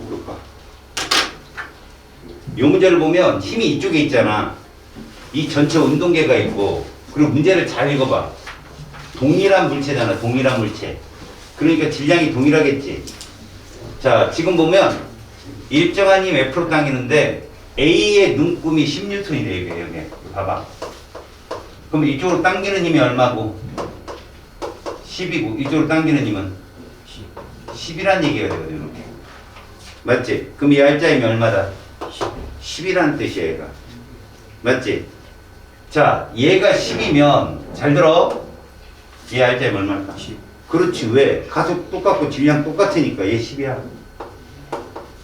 볼까? 이 문제를 보면 힘이 이쪽에 있잖아. 이 전체 운동계가 있고, 그리고 문제를 잘 읽어봐. 동일한 물체잖아, 동일한 물체. 그러니까 질량이 동일하겠지. 자, 지금 보면 일정한 힘 F로 당기는데 A의 눈금이 10N이래, 여기. 봐봐. 그럼 이쪽으로 당기는 힘이 얼마고? 10이고, 이쪽으로 당기는 힘은? 10이란 얘기가 되거든, 이렇게. 맞지? 그럼 이 R자임이 얼마다? 10이라는 뜻이야, 얘가. 맞지? 자, 얘가 10이면, 잘 들어. 얘 R자임 얼마일까? 10. 그렇지, 왜? 가속 똑같고 질량 똑같으니까 얘 10이야.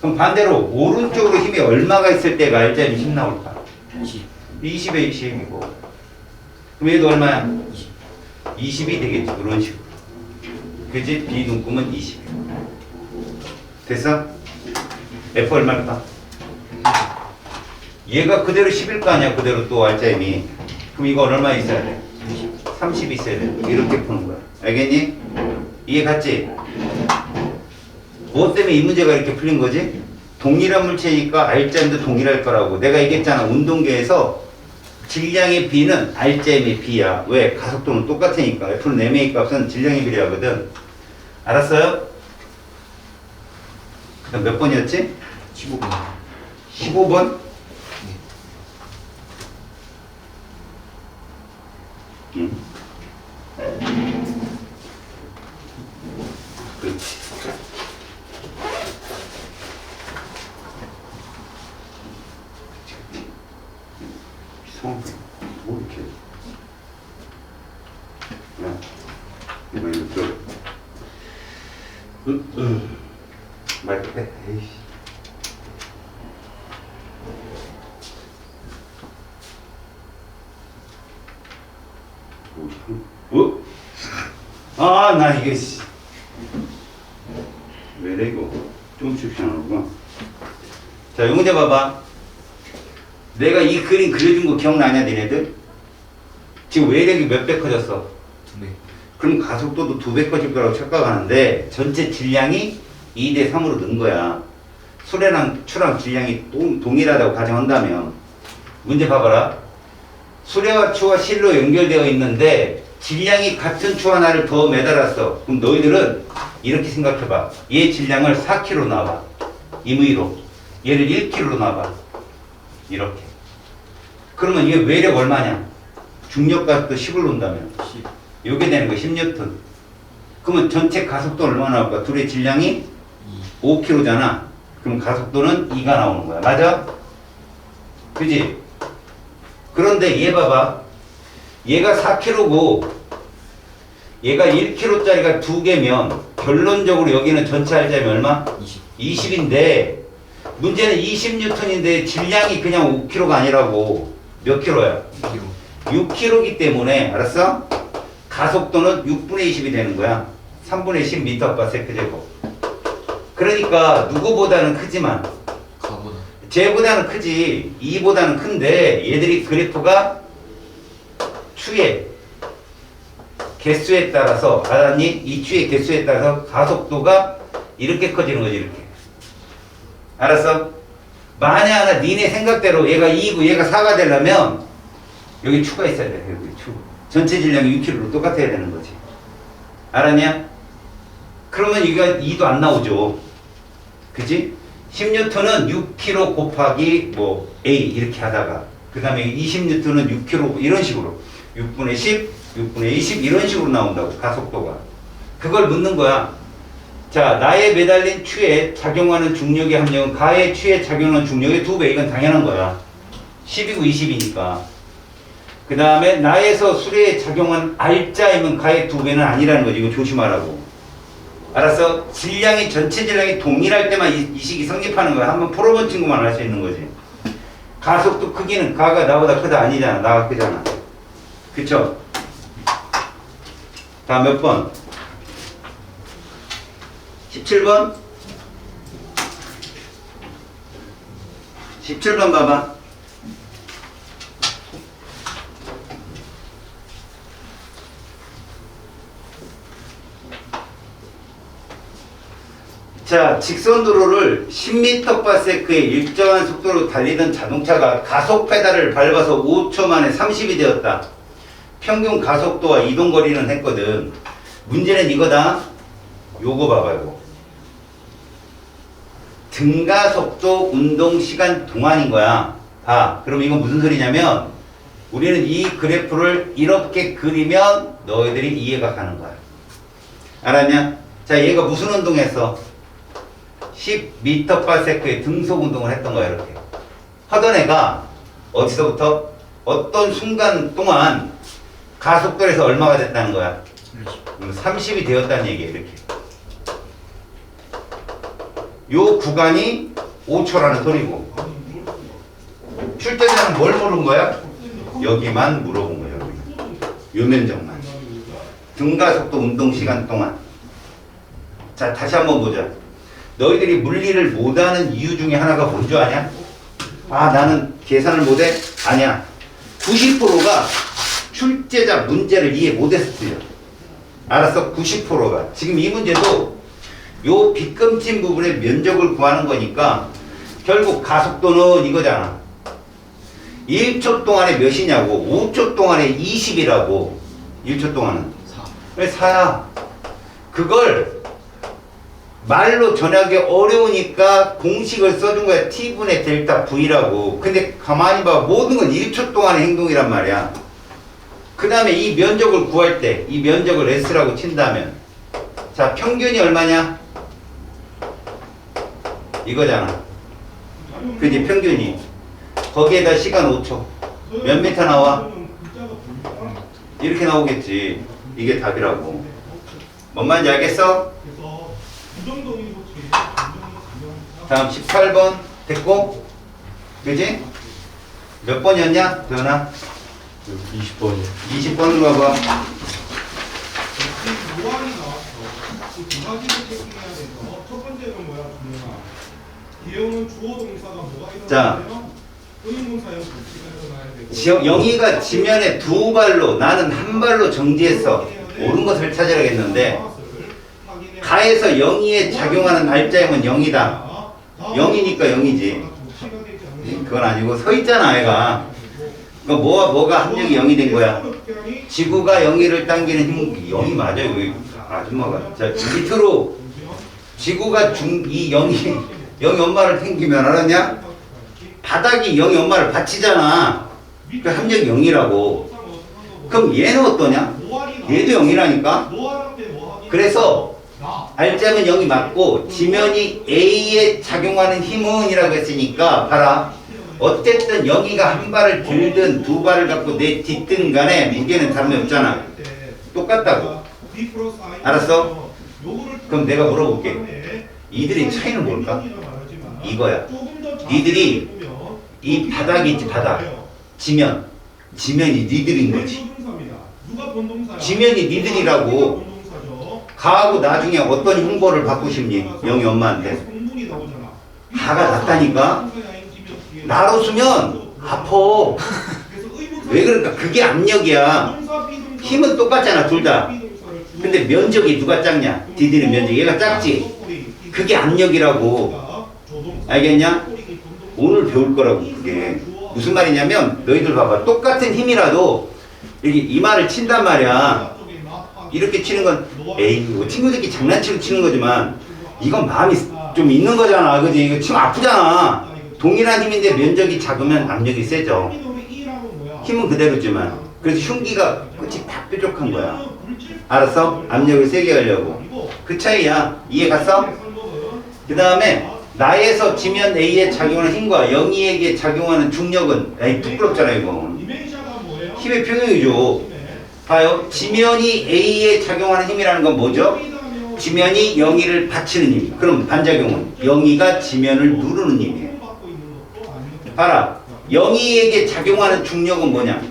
그럼 반대로, 오른쪽으로 힘이 얼마가 있을 때가 R자임이 10 나올까? 20에 20이고. 그럼 얘도 얼마야? 20이 되겠지, 그런 식으로. 그지? B 눈금은 20. 됐어? F 얼마일까? 얘가 그대로 10일 거 아니야, 그대로 또 R자임이. 그럼 이거 얼마 있어야 돼? 30 있어야 돼. 이렇게 푸는 거야. 알겠니? 이해 갔지? 무엇 때문에 이 문제가 이렇게 풀린 거지? 동일한 물체니까 R자임도 동일할 거라고. 내가 얘기했잖아. 운동계에서 질량의 B는 R자임의 B야. 왜? 가속도는 똑같으니까. F는 M의 값은 질량의 비례하거든. 알았어요? 그 다음 몇 번이었지? 15번. 15번? 응. 그렇지. 뭐 이렇게. 야, 이거 들어. 마이크 빼. 에이씨. 어? 아, 나 이게 씨. 왜래 이거? 조금씩 시원하구나. 자, 이 문제 봐봐. 내가 이 그림 그려준 거 기억나냐, 니네들? 지금 외력이 몇 배 커졌어? 2배. 그럼 가속도도 2배 커질 거라고 착각하는데 전체 질량이 2대 3으로 는 거야. 수레랑 추랑 질량이 동일하다고 가정한다면 문제 봐봐라. 수레와 추가 실로 연결되어 있는데 질량이 같은 추 하나를 더 매달았어. 그럼 너희들은 이렇게 생각해봐. 얘 질량을 4kg 놔봐. 임의로. 얘를 1kg로 놔봐. 이렇게. 그러면 이게 외력 얼마냐? 중력가속도 10을 놓는다면 10. 요게 되는 거 10N. 그러면 전체 가속도 얼마나 나올까? 둘의 질량이 5kg잖아. 그럼 가속도는 2가 나오는 거야. 맞아? 그지? 그런데 얘 봐봐. 얘가 4kg고 얘가 1kg짜리가 2개면 결론적으로 여기는 전체 R자임이 얼마? 20. 20인데 문제는 20N인데 질량이 그냥 5kg가 아니라고. 몇 킬로야? 2kg. 6kg이기 때문에 알았어? 가속도는 6분의 20이 되는 거야. 3분의 10m/s 제곱. 그러니까 누구보다는 크지만 가보다. 쟤보다는 크지. 2보다는 큰데 얘들이 그래프가 추의 개수에 따라서 알았니? 이 추의 개수에 따라서 가속도가 이렇게 커지는 거지. 이렇게. 알았어? 만에 하나 니네 생각대로 얘가 2고 얘가 4가 되려면 여기 추가 있어야 돼. 여기 추. 전체 질량이 6kg로 똑같아야 되는 거지. 알았냐? 그러면 이거 2도 안 나오죠. 그지? 10N은 6kg 곱하기 뭐 A 이렇게 하다가 그 다음에 20N는 6kg 이런 식으로 6분의 10, 6분의 20 이런 식으로 나온다고. 가속도가. 그걸 묻는 거야. 자, 나에 매달린 추에 작용하는 중력의 함량은 가의 추에 작용하는 중력의 2배. 이건 당연한 거야. 10이고 20이니까. 그 다음에 나에서 수레에 작용한 R자임은 가의 2배는 아니라는 거지. 이거 조심하라고. 알았어? 질량이 전체 질량이 동일할 때만 이 식이 성립하는 거야. 한번 풀어본 친구만 알 수 있는 거지. 가속도 크기는 가가 나보다 크다 아니잖아. 나가 크잖아. 그쵸? 다음 몇 번? 17번? 17번 봐봐. 자, 자, 직선도로를 10m/s의 일정한 속도로 달리던 자동차가 가속 페달을 밟아서 5초 만에 30이 되었다. 평균 가속도와 이동거리는 했거든. 문제는 이거다. 요거 봐봐, 이거. 등가속도 운동시간 동안인 거야. 봐. 그럼 이건 무슨 소리냐면 우리는 이 그래프를 이렇게 그리면 너희들이 이해가 가는 거야. 알았냐? 자, 얘가 무슨 운동했어? 10m/s의 등속 운동을 했던 거야, 이렇게. 하던 애가 어디서부터 어떤 순간 동안 가속도에서 얼마가 됐다는 거야? 30이 되었다는 얘기야, 이렇게. 요 구간이 5초라는 소리고. 출제자는 뭘 물은 거야? 여기만 물어본 거야, 여기. 요 면적만. 등가속도 운동 시간 동안. 자, 다시 한번 보자. 너희들이 물리를 못하는 이유 중에 하나가 뭔 줄 아냐? 아, 나는 계산을 못해? 아니야. 90%가 출제자 문제를 이해 못해서 틀려. 알았어? 90%가. 지금 이 문제도 요 빗금친 부분의 면적을 구하는 거니까 결국 가속도는 이거잖아. 1초 동안에 몇이냐고. 5초 동안에 20이라고. 1초 동안은 4. 왜 4야? 그걸 말로 전하기 어려우니까 공식을 써준 거야. T분의 델타 V라고. 근데 가만히 봐. 모든 건 1초 동안의 행동이란 말이야. 그 다음에 이 면적을 구할 때 이 면적을 S라고 친다면 자, 평균이 얼마냐? 이거잖아. 그지? 평균이. 거기에다 시간 5초. 몇 미터 나와? 이렇게 나오겠지. 이게 답이라고. 뭔 말인지 알겠어? 다음 18번 됐고, 그지? 몇 번이었냐? 도현아? 20번이요. 20번으로 가봐. 요한이 나왔어. 두 가지를 체킹해야 돼서 첫 번째는 뭐야, 준영아? 기호는 주어 동사가 뭐가 자. 일어나요? 의문사형 조치가 일어나야 되고. 영희가 지면에 두 발로, 나는 한 발로 정지했어. 옳은 것을 찾으라겠는데, 가에서 영희에 작용하는 날짜임은 0이다. 0이니까 0이지. 그건 아니고 서 있잖아, 애가. 그러니까 뭐가 합력이 0이 된 거야? 지구가 영희를 당기는 힘, 0이 맞아요. 여기 아줌마가. 자, 밑으로 지구가 이 영희 엄마를 당기면 알았냐? 바닥이 영희 엄마를 받치잖아. 그 합력이 0이라고. 그럼 얘는 어떠냐? 얘도 0이라니까? 그래서 알자면 0이 맞고 지면이 A에 작용하는 힘은 이라고 했으니까 봐라. 어쨌든 영희가 한 발을 들든 두 발을 갖고 내 뒷든 간에 무게는 다름이 없잖아. 똑같다고. 알았어? 그럼 내가 물어볼게. 이들의 차이는 뭘까? 이거야. 니들이 이 바닥이 있지, 바닥. 지면이 니들인 거지. 지면이 니들이라고. 가하고 나중에 어떤 흉보를 받고 싶니? 영희 엄마한테. 가가 낫다니까? 나로 쓰면 아파. 왜 그럴까? 그게 압력이야. 힘은 똑같잖아, 둘 다. 근데 면적이 누가 작냐? 디디는 면적. 얘가 작지? 그게 압력이라고. 알겠냐? 오늘 배울 거라고, 그게. 무슨 말이냐면, 너희들 봐봐. 똑같은 힘이라도, 여기 이마를 친단 말이야. 이렇게 치는 건, 에이, 뭐 친구들끼리 장난치고 치는 거지만, 이건 마음이 좀 있는 거잖아. 그지? 이거 치면 아프잖아. 동일한 힘인데 면적이 작으면 압력이 세죠. 힘은 그대로지만. 그래서 흉기가 끝이 다 뾰족한 거야. 알았어? 압력을 세게 하려고. 그 차이야. 이해 갔어? 그 다음에 나에서 지면 A에 작용하는 힘과 영희에게 작용하는 중력은 에이 부끄럽잖아 이거. 힘의 평형이죠. 봐요. 지면이 A에 작용하는 힘이라는 건 뭐죠? 지면이 영희를 받치는 힘. 그럼 반작용은 영희가 지면을 누르는 힘이에요. 봐라. 영희에게 작용하는 중력은 뭐냐?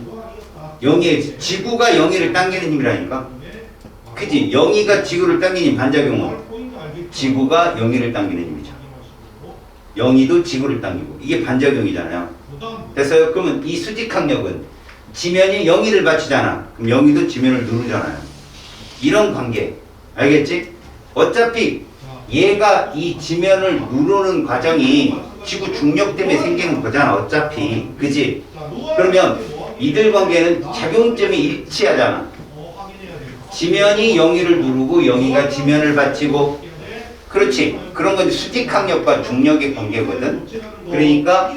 지구가 영희를 당기는 힘이라니까. 그지? 영희가 지구를 당기는 힘, 반작용은 지구가 영희를 당기는 힘이죠. 영희도 지구를 당기고. 이게 반작용이잖아요. 됐어요? 그러면 이 수직항력은 지면이 영희를 받치잖아. 그럼 영희도 지면을 누르잖아요. 이런 관계. 알겠지? 어차피 얘가 이 지면을 누르는 과정이 지구 중력 때문에 생기는 거잖아 어차피 그지? 그러면 이들 관계는 작용점이 일치하잖아. 지면이 영위를 누르고 영위가 지면을 받치고 그렇지. 그런 건 수직항력과 중력의 관계거든. 그러니까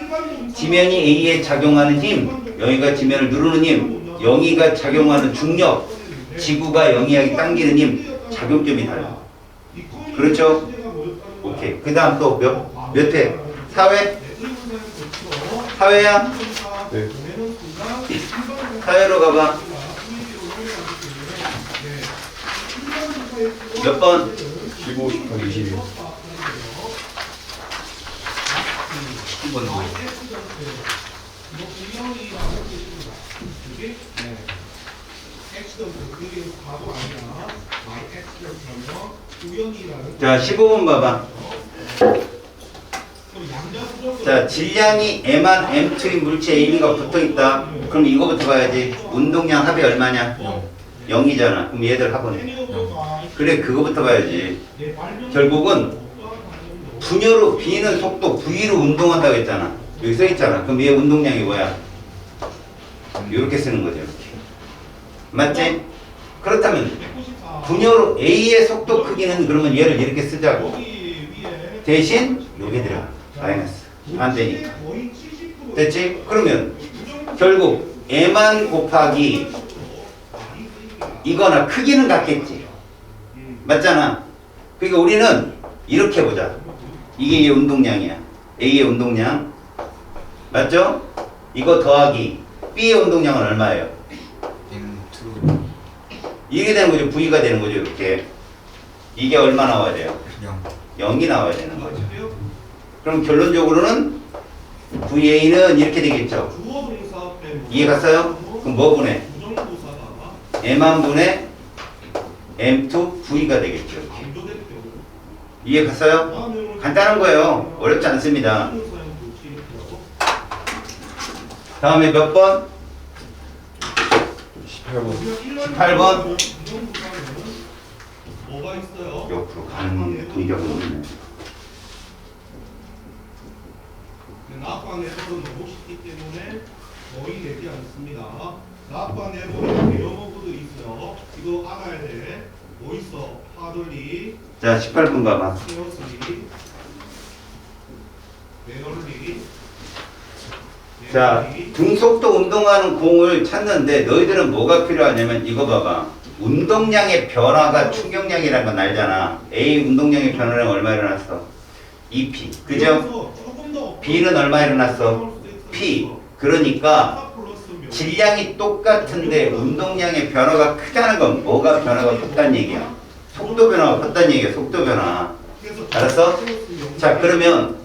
지면이 A에 작용하는 힘, 영위가 지면을 누르는 힘, 영위가 작용하는 중력, 지구가 영위하게 당기는 힘, 작용점이 달라. 그렇죠? 오케이. 그 다음 또 몇 회? 4회? 4회야? 네. 사회로 가봐. 몇 번? 15, 18, 22. 10번 뭐? 자, 15번 봐봐. 자, 질량이 M한 M2인 물체 AB가 붙어있다. 그럼 이거부터 봐야지. 운동량 합이 얼마냐? 0이잖아. 그럼 얘들 합은 그래, 그거부터 봐야지. 결국은 분열로 B는 속도 V로 운동한다고 했잖아. 여기 써있잖아. 그럼 얘 운동량이 뭐야? 이렇게 쓰는 거죠. 이렇게. 맞지? 그렇다면 분열로 A의 속도 크기는 그러면 얘를 이렇게 쓰자고. 대신 여기 들어가. 마이너스. 안 되니까. 됐지? 그러면 결국 M한 곱하기 이거나 크기는 같겠지. 맞잖아. 그러니까 우리는 이렇게 보자. 이게 얘 운동량이야. A의 운동량. 맞죠? 이거 더하기 B의 운동량은 얼마예요? M2 이게 되는 거죠. V가 되는 거죠. 이렇게. 이게 얼마 나와야 돼요? 0. 0이 나와야 되는 거죠. 그럼 결론적으로는 VA는 이렇게 되겠죠. 이해 갔어요? 그럼 뭐 분해? M한 분의 M2 V가 되겠죠. 이렇게. 이해 갔어요? 간단한 거예요. 어렵지 않습니다. 다음에 몇 번? 18번. 18번. 뭐가 있어요? 옆으로 가는 동작은 있네. 나학과 내부는 너무 쉽기 때문에 거의 되지 않습니다. 나학과 내부에 영어구도 있어요. 이거 알아야 돼. 뭐 있어? 하들리, 자, 18분 봐봐. 헤어슬리, 배럴리. 자, 등속도 운동하는 공을 찾는데 너희들은 뭐가 필요하냐면 이거 봐봐. 운동량의 변화가 충격량이라는 건 알잖아. A 운동량의 변화량 얼마 일어났어? 2P. 그죠? B는 얼마 일어났어? P. 그러니까 질량이 똑같은데 운동량의 변화가 크다는 건 뭐가 변화가 컸다는 얘기야? 속도 변화가 컸다는 얘기야. 속도 변화. 알았어? 자, 그러면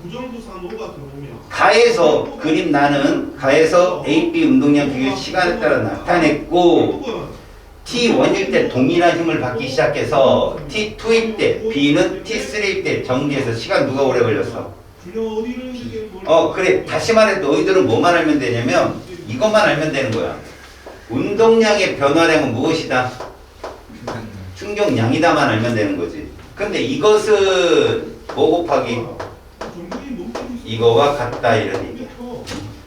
가에서 그림 나는 가에서 AB 운동량 비교 시간에 따라 나타냈고 T1일 때 동일한 힘을 받기 시작해서 T2일 때 B는 T3일 때 정지해서 시간 누가 오래 걸렸어? 그래. 다시 말해 너희들은 뭐만 알면 되냐면 이것만 알면 되는 거야. 운동량의 변화량은 무엇이다? 충격량이다만 알면 되는 거지. 근데 이것은 뭐 곱하기 이거와 같다 이런 얘기야.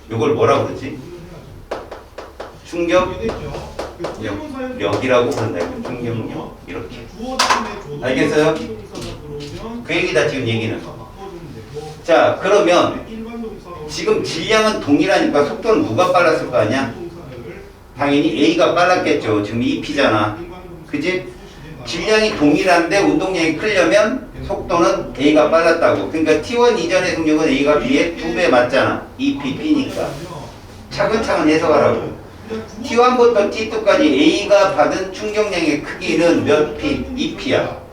이걸 뭐라고 그러지? 충격력이라고 부른다. 충격력 이렇게. 알겠어요? 그 얘기다 지금 얘기는. 자, 그러면 지금 질량은 동일하니까 속도는 누가 빨랐을 거 아니야? 당연히 A가 빨랐겠죠. 지금 2P잖아. 그지? 질량이 동일한데 운동량이 크려면 속도는 A가 빨랐다고. 그러니까 T1 이전의 속력은 A가 B의 2배 맞잖아. 2P, P니까. 차근차근 해석하라고. T1부터 T2까지 A가 받은 충격량의 크기는 몇 P? 2P야.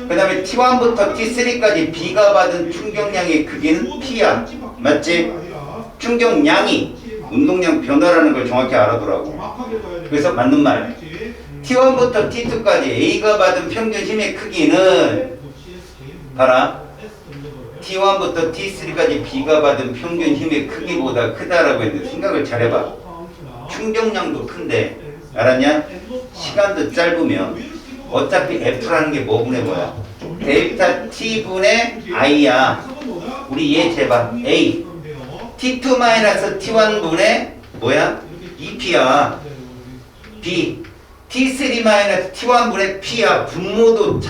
그 다음에 T1부터 T3까지 B가 받은 충격량의 크기는 P야. 맞지? 충격량이 운동량 변화라는 걸 정확히 알아두라고. 그래서 맞는 말. T1부터 T2까지 A가 받은 평균 힘의 크기는 봐라. T1부터 T3까지 B가 받은 평균 힘의 크기보다 크다라고 했는데 생각을 잘해봐. 충격량도 큰데 알았냐? 시간도 짧으면 어차피 F라는 게 뭐 분의 뭐야? 델타 t분의 i야. 우리 얘 재봐. a t2 마이너스 t1분의 뭐야? 2p야. b t3 마이너스 t1분의 p야. 분모는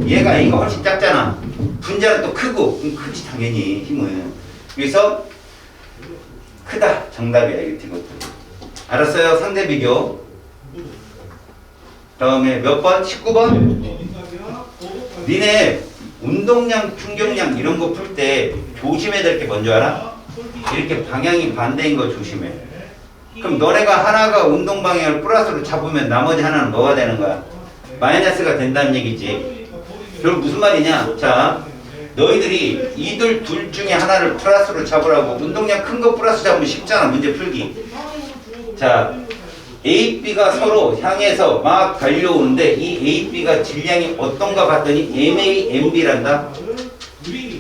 얘가 a가 훨씬 작잖아. 분자는 또 크고, 그럼 크지 당연히 힘은. 그래서 크다. 정답이야 이것도. 알았어요? 상대 비교. 다음에 몇 번? 19번? 니네 운동량, 충격량 이런 거 풀 때 조심해야 될 게 뭔지 알아? 이렇게 방향이 반대인 거 조심해. 그럼 너네가 하나가 운동 방향을 플러스로 잡으면 나머지 하나는 뭐가 되는 거야? 마이너스가 된다는 얘기지. 결국 무슨 말이냐? 자, 너희들이 이들 둘 중에 하나를 플러스로 잡으라고 운동량 큰 거 플러스 잡으면 쉽잖아. 문제 풀기. 자, A, B가 서로 향해서 막 달려오는데 이 A, B가 질량이 어떤가 봤더니 MA, MB란다.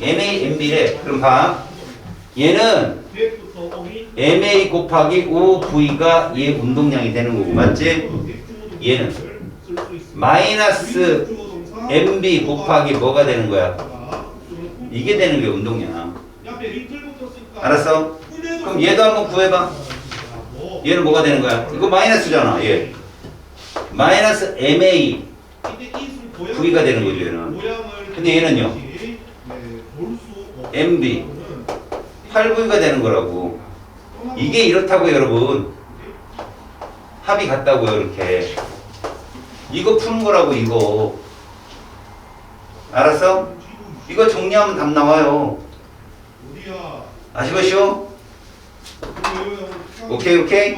MA, MB래. 그럼 봐. 얘는 MA 곱하기 5V가 얘 운동량이 되는 거고 맞지? 얘는 마이너스 MB 곱하기 뭐가 되는 거야? 이게 되는 게 운동량. 알았어? 그럼 얘도 한번 구해봐. 얘는 뭐가 되는 거야? 이거 마이너스잖아. 얘 마이너스 MA V가 되는 거죠. 얘는. 근데 얘는요 MB 8V가 되는 거라고. 이게 이렇다고 여러분. 합이 같다고요. 이렇게 이거 푸는 거라고. 이거 알았어? 이거 정리하면 답 나와요. 아시겠쇼? 오케이 오케이.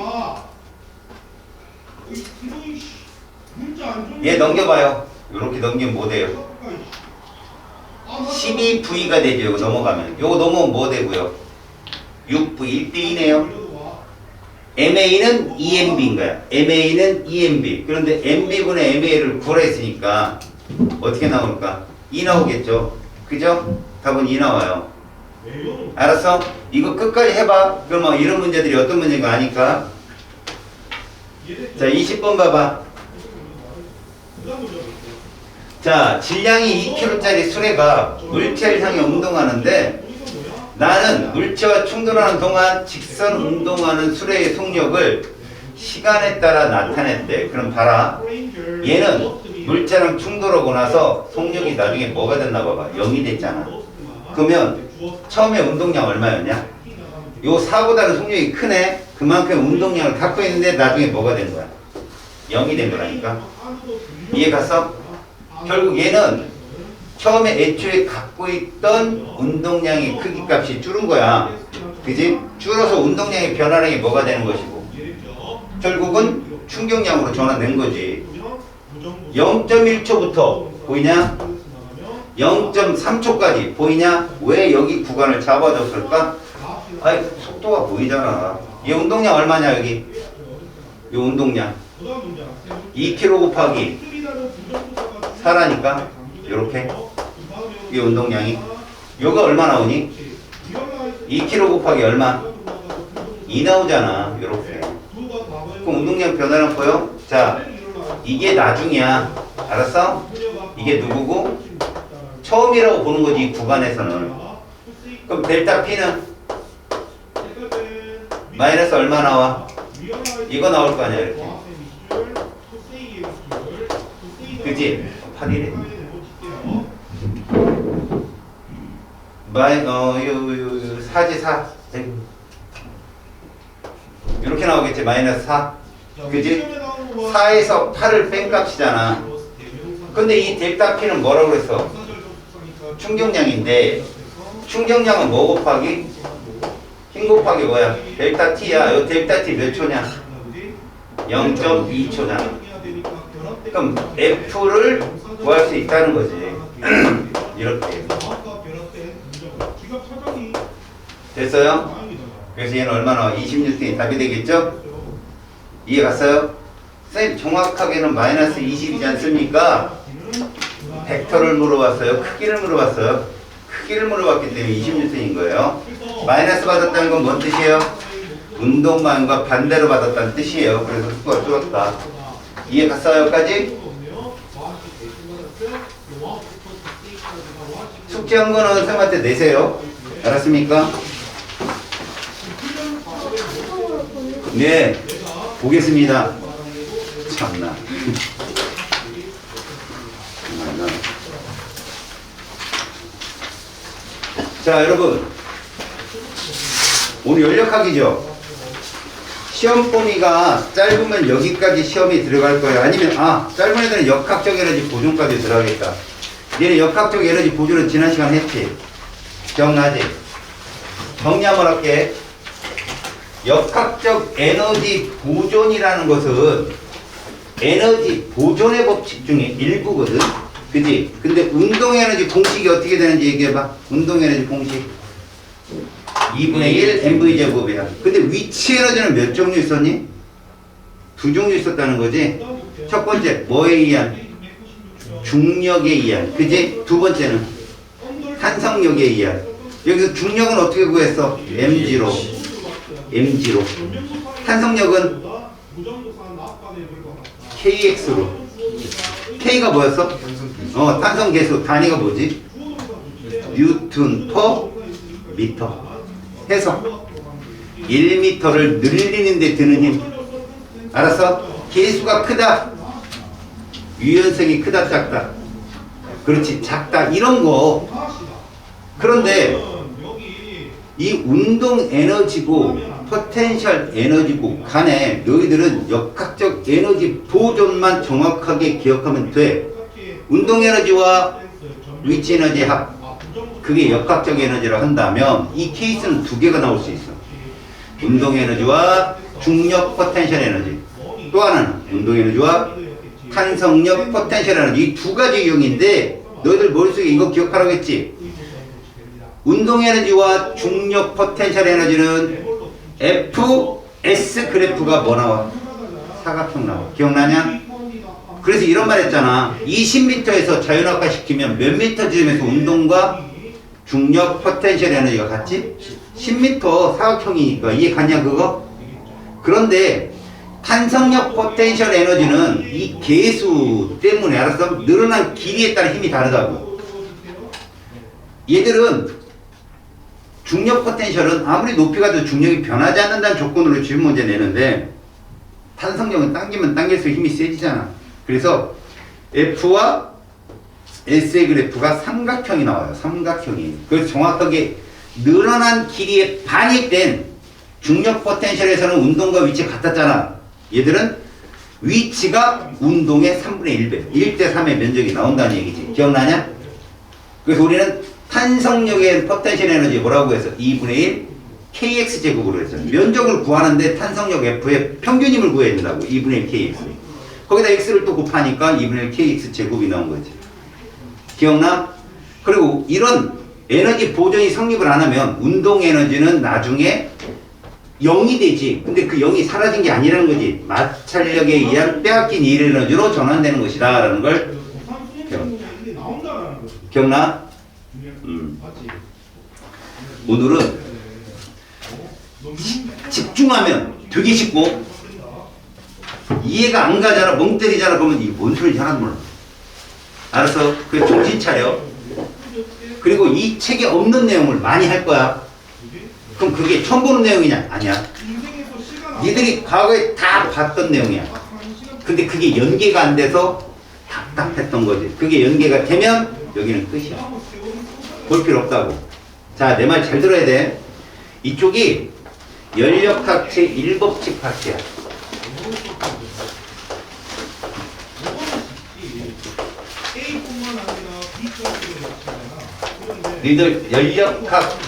얘 넘겨봐요. 이렇게 넘기면 뭐 돼요? 12V가 되죠. 이거 넘어가면. 요거 넘어오면 뭐 되고요? 6V 1대2네요. MA는 EMB인 거야. MA는 EMB. 그런데 MB분의 MA를 구하라 했으니까 어떻게 나올까? 2 나오겠죠. 그죠? 답은 2 나와요. 알았어? 이거 끝까지 해봐. 그러면 이런 문제들이 어떤 문제인가 아니까. 자, 20번 봐봐. 자, 질량이 2kg짜리 수레가 물체를 향해 운동하는데 나는 물체와 충돌하는 동안 직선 운동하는 수레의 속력을 시간에 따라 나타냈대. 그럼 봐라. 얘는 물체랑 충돌하고 나서 속력이 나중에 뭐가 됐나 봐봐. 0이 됐잖아. 그러면 처음에 운동량 얼마였냐? 요 4보다는 속력이 크네. 그만큼 운동량을 갖고 있는데 나중에 뭐가 된 거야? 0이 된 거라니까. 이해 갔어? 결국 얘는 처음에 애초에 갖고 있던 운동량의 크기 값이 줄은 거야. 그지? 줄어서 운동량의 변화량이 뭐가 되는 것이고 결국은 충격량으로 전환된 거지. 0.1초부터 보이냐? 0.3초까지 보이냐? 왜 여기 구간을 잡아줬을까? 아이 속도가 보이잖아. 얘 운동량 얼마냐 여기? 이 운동량 2kg 곱하기 4라니까 요렇게 이 운동량이 요거 얼마 나오니? 2kg 곱하기 얼마? 2 나오잖아. 요렇게. 그럼 운동량 변화량 보여? 자, 이게 나중이야. 알았어? 이게 누구고? 처음이라고 보는 거지 이 구간에서는. 그럼 델타 P는? 마이너스 얼마 나와? 이거 나올 거 아니야 이렇게. 그치? 8이래. 요 4지 4. 이렇게 나오겠지. 마이너스 4. 그지? 4에서 8을 뺀 값이잖아. 근데 이 델타 P는 뭐라고 그랬어? 충격량인데 충격량은 뭐 곱하기? 힘 곱하기 뭐야? 델타 T야. 요 델타 T 몇 초냐? 0.2초잖아. 그럼 F를 구할 수 있다는 거지. 이렇게. 됐어요? 그래서 얘는 얼마 나와? 20N이 답이 되겠죠? 이해 갔어요? 쌤 정확하게는 마이너스 20이지 않습니까? 벡터를 물어봤어요? 크기를 물어봤어요? 크기를 물어봤기 때문에 20N인 거예요. 마이너스 받았다는 건 뭔 뜻이에요? 운동만과 반대로 받았다는 뜻이에요. 그래서 속도가 줄었다. 이해 갔어요? 여기까지? 숙제한 거는 선생님한테 내세요. 알았습니까? 네, 보겠습니다. 참나. 참나. 자, 여러분. 오늘 연력학이죠? 시험 범위가 짧으면 여기까지 시험이 들어갈 거예요. 아니면, 짧은 애들은 역학적 에너지 보존까지 들어가겠다. 얘는 역학적 에너지 보존은 지난 시간 했지? 기억나지? 정리 한번 할게. 역학적 에너지 보존이라는 것은 에너지 보존의 법칙 중에 일부거든. 그지? 근데 운동 에너지 공식이 어떻게 되는지 얘기해봐. 운동 에너지 공식. 2분의 1 mv 제곱이야. 근데 위치 에너지는 몇 종류 있었니? 2종류 있었다는 거지. 첫 번째 뭐에 의한? 중력에 의한. 그지? 두 번째는 탄성력에 의한. 여기서 중력은 어떻게 구했어? mg로. mg로. 탄성력은 kx로. k가 뭐였어? 탄성 계수 단위가 뭐지? 뉴턴 퍼 미터. 해서 1m를 늘리는 데 드는 힘. 알았어? 계수가 크다. 유연성이 크다 작다. 그렇지, 작다 이런 거. 그런데 이 운동 에너지고 포텐셜 에너지고 간에 너희들은 역학적 에너지 보존만 정확하게 기억하면 돼. 운동 에너지와 위치 에너지 합, 그게 역학적 에너지를 한다면 이 케이스는 두 개가 나올 수 있어. 운동 에너지와 중력 포텐셜 에너지. 또 하나는 운동 에너지와 탄성력 포텐셜 에너지. 이 두 가지 유형인데 너희들 머릿속에 이거 기억하라고 했지? 운동 에너지와 중력 포텐셜 에너지는 FS 그래프가 뭐 나와? 사각형 나와. 기억나냐? 그래서 이런 말 했잖아. 20m에서 자연학과 시키면 몇 미터 지점에서 운동과 중력 포텐셜 에너지가 같지? 10m 사각형이니까 이해 갔냐 그거? 그런데 탄성력 포텐셜 에너지는 이 계수 때문에 알았어? 늘어난 길이에 따라 힘이 다르다고. 얘들은 중력 포텐셜은 아무리 높이가 더 중력이 변하지 않는다는 조건으로 질문 문제 내는데 탄성력은 당기면 당길수록 힘이 세지잖아. 그래서 F와 S의 그래프가 삼각형이 나와요. 삼각형이. 그래서 정확하게 늘어난 길이에 반입된 중력 포텐셜에서는 운동과 위치가 같았잖아. 얘들은 위치가 운동의 3분의 1배, 1대 3의 면적이 나온다는 얘기지. 기억나냐? 그래서 우리는 탄성력의 포텐셜 에너지 뭐라고 해서 2분의 1 kx 제곱으로 했어요. 면적을 구하는데 탄성력 F의 평균임을 구해야 된다고. 2분의 1 kx. 거기다 x를 또 곱하니까 2분의 1 kx 제곱이 나온 거지. 기억나? 그리고 이런 에너지 보존이 성립을 안 하면 운동 에너지는 나중에 0이 되지. 근데 그 0이 사라진 게 아니라는 거지. 마찰력에 의한 빼앗긴 일 에너지로 전환되는 것이다 라는 걸 기억나? 오늘은 집중하면 되게 쉽고 이해가 안 가잖아. 멍 때리잖아. 그러면 이게 뭔 소리인지 하나도 몰라. 알았어? 그 정신 차려. 그리고 이 책에 없는 내용을 많이 할 거야. 그럼 그게 처음 보는 내용이냐? 아니야. 니들이 과거에 다 봤던 내용이야. 근데 그게 연계가 안 돼서 답답했던 거지. 그게 연계가 되면 여기는 끝이야. 볼 필요 없다고. 자, 내 말 잘 들어야 돼. 이쪽이 연력학 제1법칙 파트야. 너희들 연력학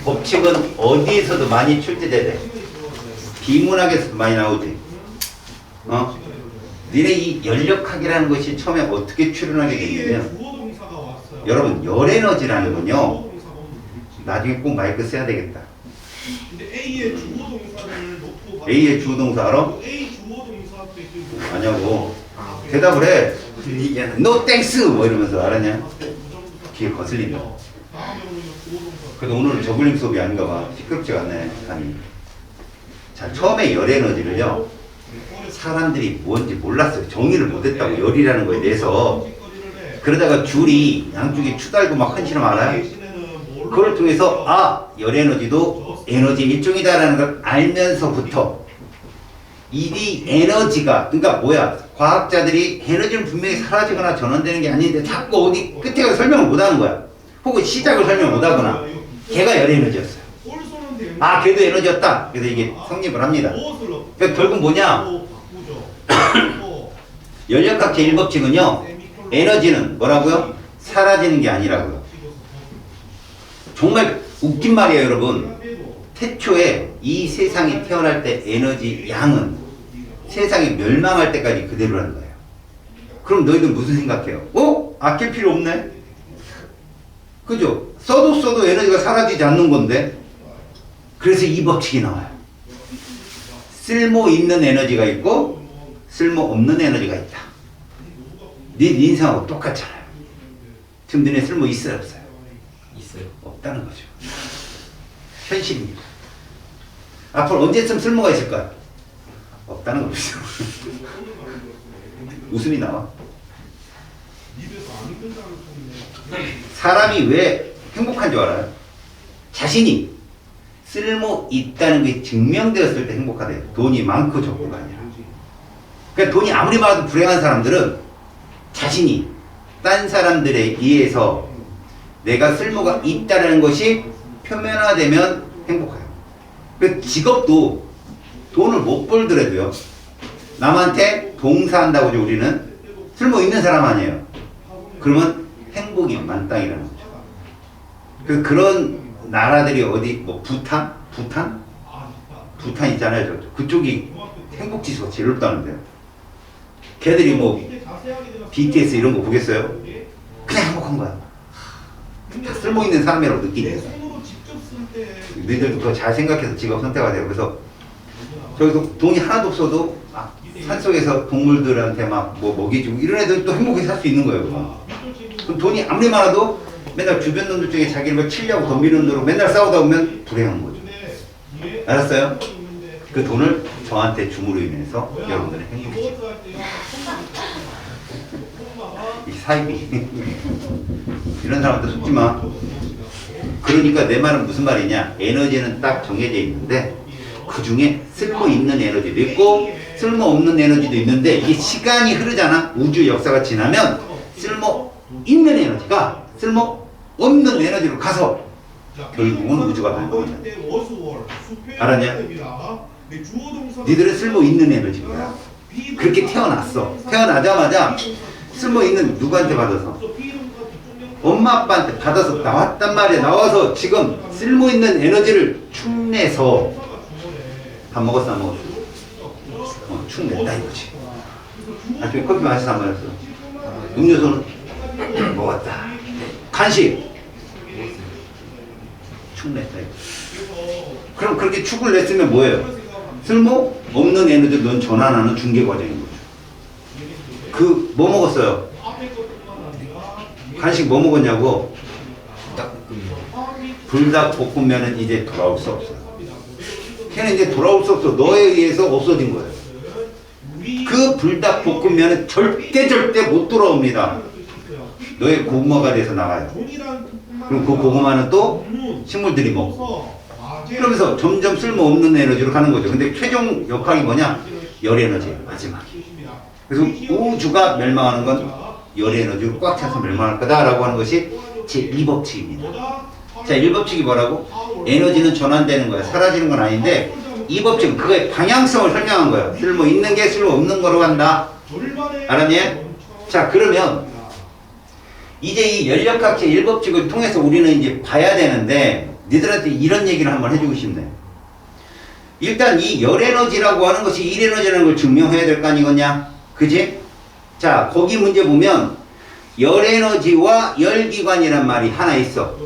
법칙은 어디에서도 많이 출제돼. 비문학에서도 많이 나오지. 너네 이 연력학이라는 것이 처음에 어떻게 출현하게 됐냐면, 여러분 열에너지라는 건요, 나중에 꼭 마이크 써야 되겠다. A의 주어 동사 알아? 아냐고. 대답을 해. No thanks 뭐 이러면서 알았냐? 귀에 거슬린다. 그래도 오늘은 저글링 수업이 아닌가 봐. 시끄럽지가 않네. 아니. 자, 처음에 열 에너지를요, 사람들이 뭔지 몰랐어요. 정의를 못했다고. 열이라는 거에 대해서. 그러다가 줄이 양쪽에 추달고 막 헌신을 알아요. 대신에는 뭘로 그걸 통해서 열 에너지도 에너지 일종이다라는 걸 알면서부터 이 에너지가 그러니까 뭐야? 과학자들이 에너지는 분명히 사라지거나 전환되는 게 아닌데 자꾸 어디 끝에 가서 설명을 못하는 거야. 혹은 시작을 설명 못하거나 걔가 열 에너지였어요. 홀수는 되는 걔도 에너지였다. 그래서 이게 성립을 합니다. 무엇을 그러니까 결국 뭐냐? 또 바꾸죠. 또 연력학제 1법칙은요. 에너지는 뭐라고요? 사라지는 게 아니라고요. 정말 웃긴 말이에요, 여러분. 태초에 이 세상이 태어날 때 에너지 양은 세상이 멸망할 때까지 그대로라는 거예요. 그럼 너희들 무슨 생각해요? 아낄 필요 없네? 그죠? 써도 에너지가 사라지지 않는 건데. 그래서 이 법칙이 나와요. 쓸모 있는 에너지가 있고 쓸모 없는 에너지가 있다. 네 인생하고 똑같잖아요. 지금 너네 쓸모 있어요, 없어요? 있어요. 없다는 거죠. 현실입니다. 앞으로 언제쯤 쓸모가 있을까요? 없다는 거죠. 웃음이 나와. 사람이 왜 행복한 줄 알아요? 자신이 쓸모 있다는 게 증명되었을 때 행복하대요. 돈이 많고 적고가 아니라. 그러니까 돈이 아무리 많아도 불행한 사람들은 자신이 딴 사람들에 의해서 내가 쓸모가 있다는 것이 표면화되면 행복해요. 그 직업도 돈을 못 벌더라도요. 남한테 봉사한다고 우리는 쓸모 있는 사람 아니에요. 그러면 행복이 만땅이라는 거죠. 그런 나라들이 어디 뭐 부탄 있잖아요. 그쪽이 행복 지수가 제일 높다는데요. 걔들이 뭐 BTS 이런 거 보겠어요? 그냥 행복한 거야. 다 쓸모 있는 사람이라고 느끼니까. 너희들도 그거 잘 생각해서 직업 선택하세요. 그래서 저기서 돈이 하나도 없어도 산속에서 동물들한테 막 뭐 먹이주고 이런 애들 또 행복하게 살 수 있는 거예요. 그럼 돈이 아무리 많아도 맨날 주변 놈들 중에 자기를 뭐 치려고 덤비는 놈으로 맨날 싸우다 보면 불행한 거죠. 알았어요? 그 돈을 저한테 줌으로 인해서 여러분들의 행복이죠. 이 사이비 이런 사람한테 속지 마. 그러니까 내 말은 무슨 말이냐? 에너지는 딱 정해져 있는데 그 중에 쓸모 있는 에너지도 있고 쓸모 없는 에너지도 있는데 이게 시간이 흐르잖아. 우주 역사가 지나면 쓸모 있는 에너지가 쓸모 없는 에너지로 가서 결국은 우주가 발동한다. 알았냐? 니들은 쓸모 있는 에너지인 거야. 그렇게 태어났어. 태어나자마자 쓸모 있는 누구한테 받아서? 엄마 아빠한테 받아서 나왔단 말이야. 나와서 지금 쓸모 있는 에너지를 축내서 밥 먹었어 안 먹었어? 축낸다 이거지. 나중에 커피 마셔서 안 마셨어? 음료수는 먹었다. 간식 축냈다 이거. 그럼 그렇게 축을 냈으면 뭐예요? 쓸모 없는 에너지를 넌 전환하는 중개 과정인 거죠. 그 뭐 먹었어요? 간식 뭐 먹었냐고? 불닭볶음면은 이제 돌아올 수 없어요. 걔는 이제 돌아올 수 없어. 너에 의해서 없어진 거예요. 그 불닭볶음면은 절대 못 돌아옵니다. 너의 고구마가 돼서 나가요. 그럼 그 고구마는 또 식물들이 먹고. 그러면서 점점 쓸모없는 에너지로 가는 거죠. 근데 최종 역할이 뭐냐? 열 에너지 마지막. 그래서 우주가 멸망하는 건 열 에너지로 꽉 차서 멸망할 거다라고 하는 것이 제 2법칙입니다. 자, 1법칙이 뭐라고? 에너지는 전환되는 거야. 사라지는 건 아닌데 2법칙은 그거의 방향성을 설명한 거야. 쓸모 있는 게 쓸모 없는 거로 간다. 알았니? 자, 그러면 이제 이 연력학제 1법칙을 통해서 우리는 이제 봐야 되는데 니들한테 이런 얘기를 한번 해주고 싶네. 일단 이 열에너지라고 하는 것이 일에너지라는 걸 증명해야 될 거 아니겠냐? 그지? 자, 거기 문제 보면 열에너지와 열기관이란 말이 하나 있어.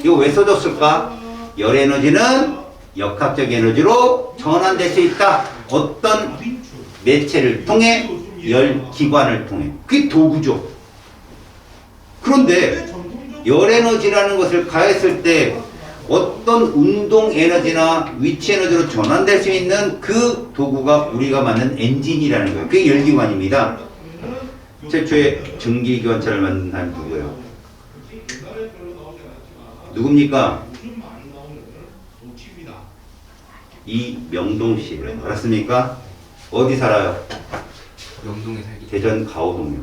이거 왜 써줬을까? 열에너지는 역학적 에너지로 전환될 수 있다. 어떤 매체를 통해? 열기관을 통해. 그게 도구죠. 그런데 열에너지라는 것을 가했을 때 어떤 운동 에너지나 위치 에너지로 전환될 수 있는 그 도구가 우리가 만든 엔진이라는 거예요. 그게 열기관입니다. 최초의 증기기관차를 만든 사람이 누구예요? 누굽니까? 이명동 씨예요. 알았습니까? 어디 살아요? 명동에 살기. 대전 가오동이요.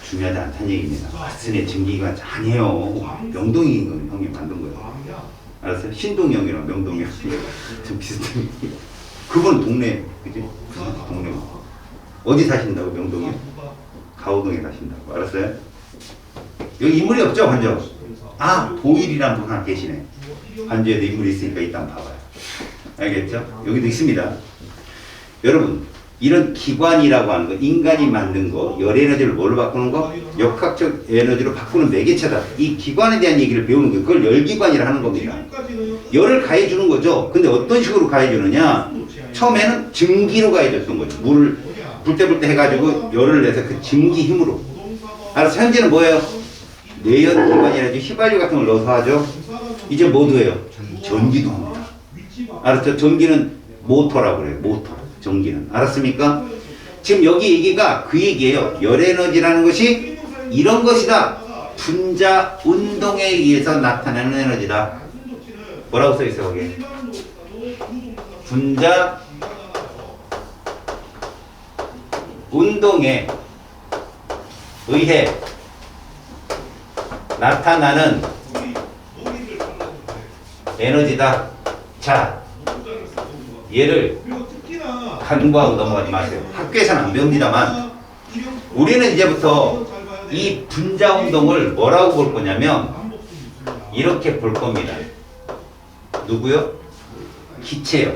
중요하지 않다는 얘기입니다. 마스네 증기기관차 아니에요. 명동이 형이 만든 거예요. 알았어요? 신동형이랑 명동형 좀 비슷한. 그분 동네, 그지? 무슨 동네? 어디 사신다고 명동에? 가오동에 사신다고. 알았어요? 여기 인물이 없죠, 관저? 아, 보일이란 분 하나 계시네. 관저에도 인물이 있으니까 일단 봐봐요. 알겠죠? 여기도 있습니다. 여러분, 이런 기관이라고 하는 거, 인간이 만든 거, 열 에너지를 뭘로 바꾸는 거? 역학적 에너지로 바꾸는 매개체다. 이 기관에 대한 얘기를 배우는 거예요. 그걸 열기관이라 하는 겁니다. 열을 가해주는 거죠. 근데 어떤 식으로 가해주느냐? 처음에는 증기로 가해줬던 거죠. 물을 불 때 해가지고 열을 내서 그 증기 힘으로. 알아서 현재는 뭐예요? 내연기관이라든지 휘발유 같은 걸 넣어서 하죠. 이제 뭐도 해요? 전기도 합니다. 알았죠? 전기는 모터라고 그래요. 모터. 전기는. 알았습니까? 지금 여기 얘기가 그 얘기예요. 열에너지라는 것이 이런 것이다. 분자 운동에 의해서 나타나는 에너지다. 뭐라고 써있어요 거기에? 분자 운동에 의해 나타나는 에너지다. 자, 얘를 간과하고 넘어가지 마세요. 학교에서는 안 배웁니다만 우리는 이제부터 이 분자 운동을 뭐라고 볼 거냐면 이렇게 볼 겁니다. 누구요? 기체요.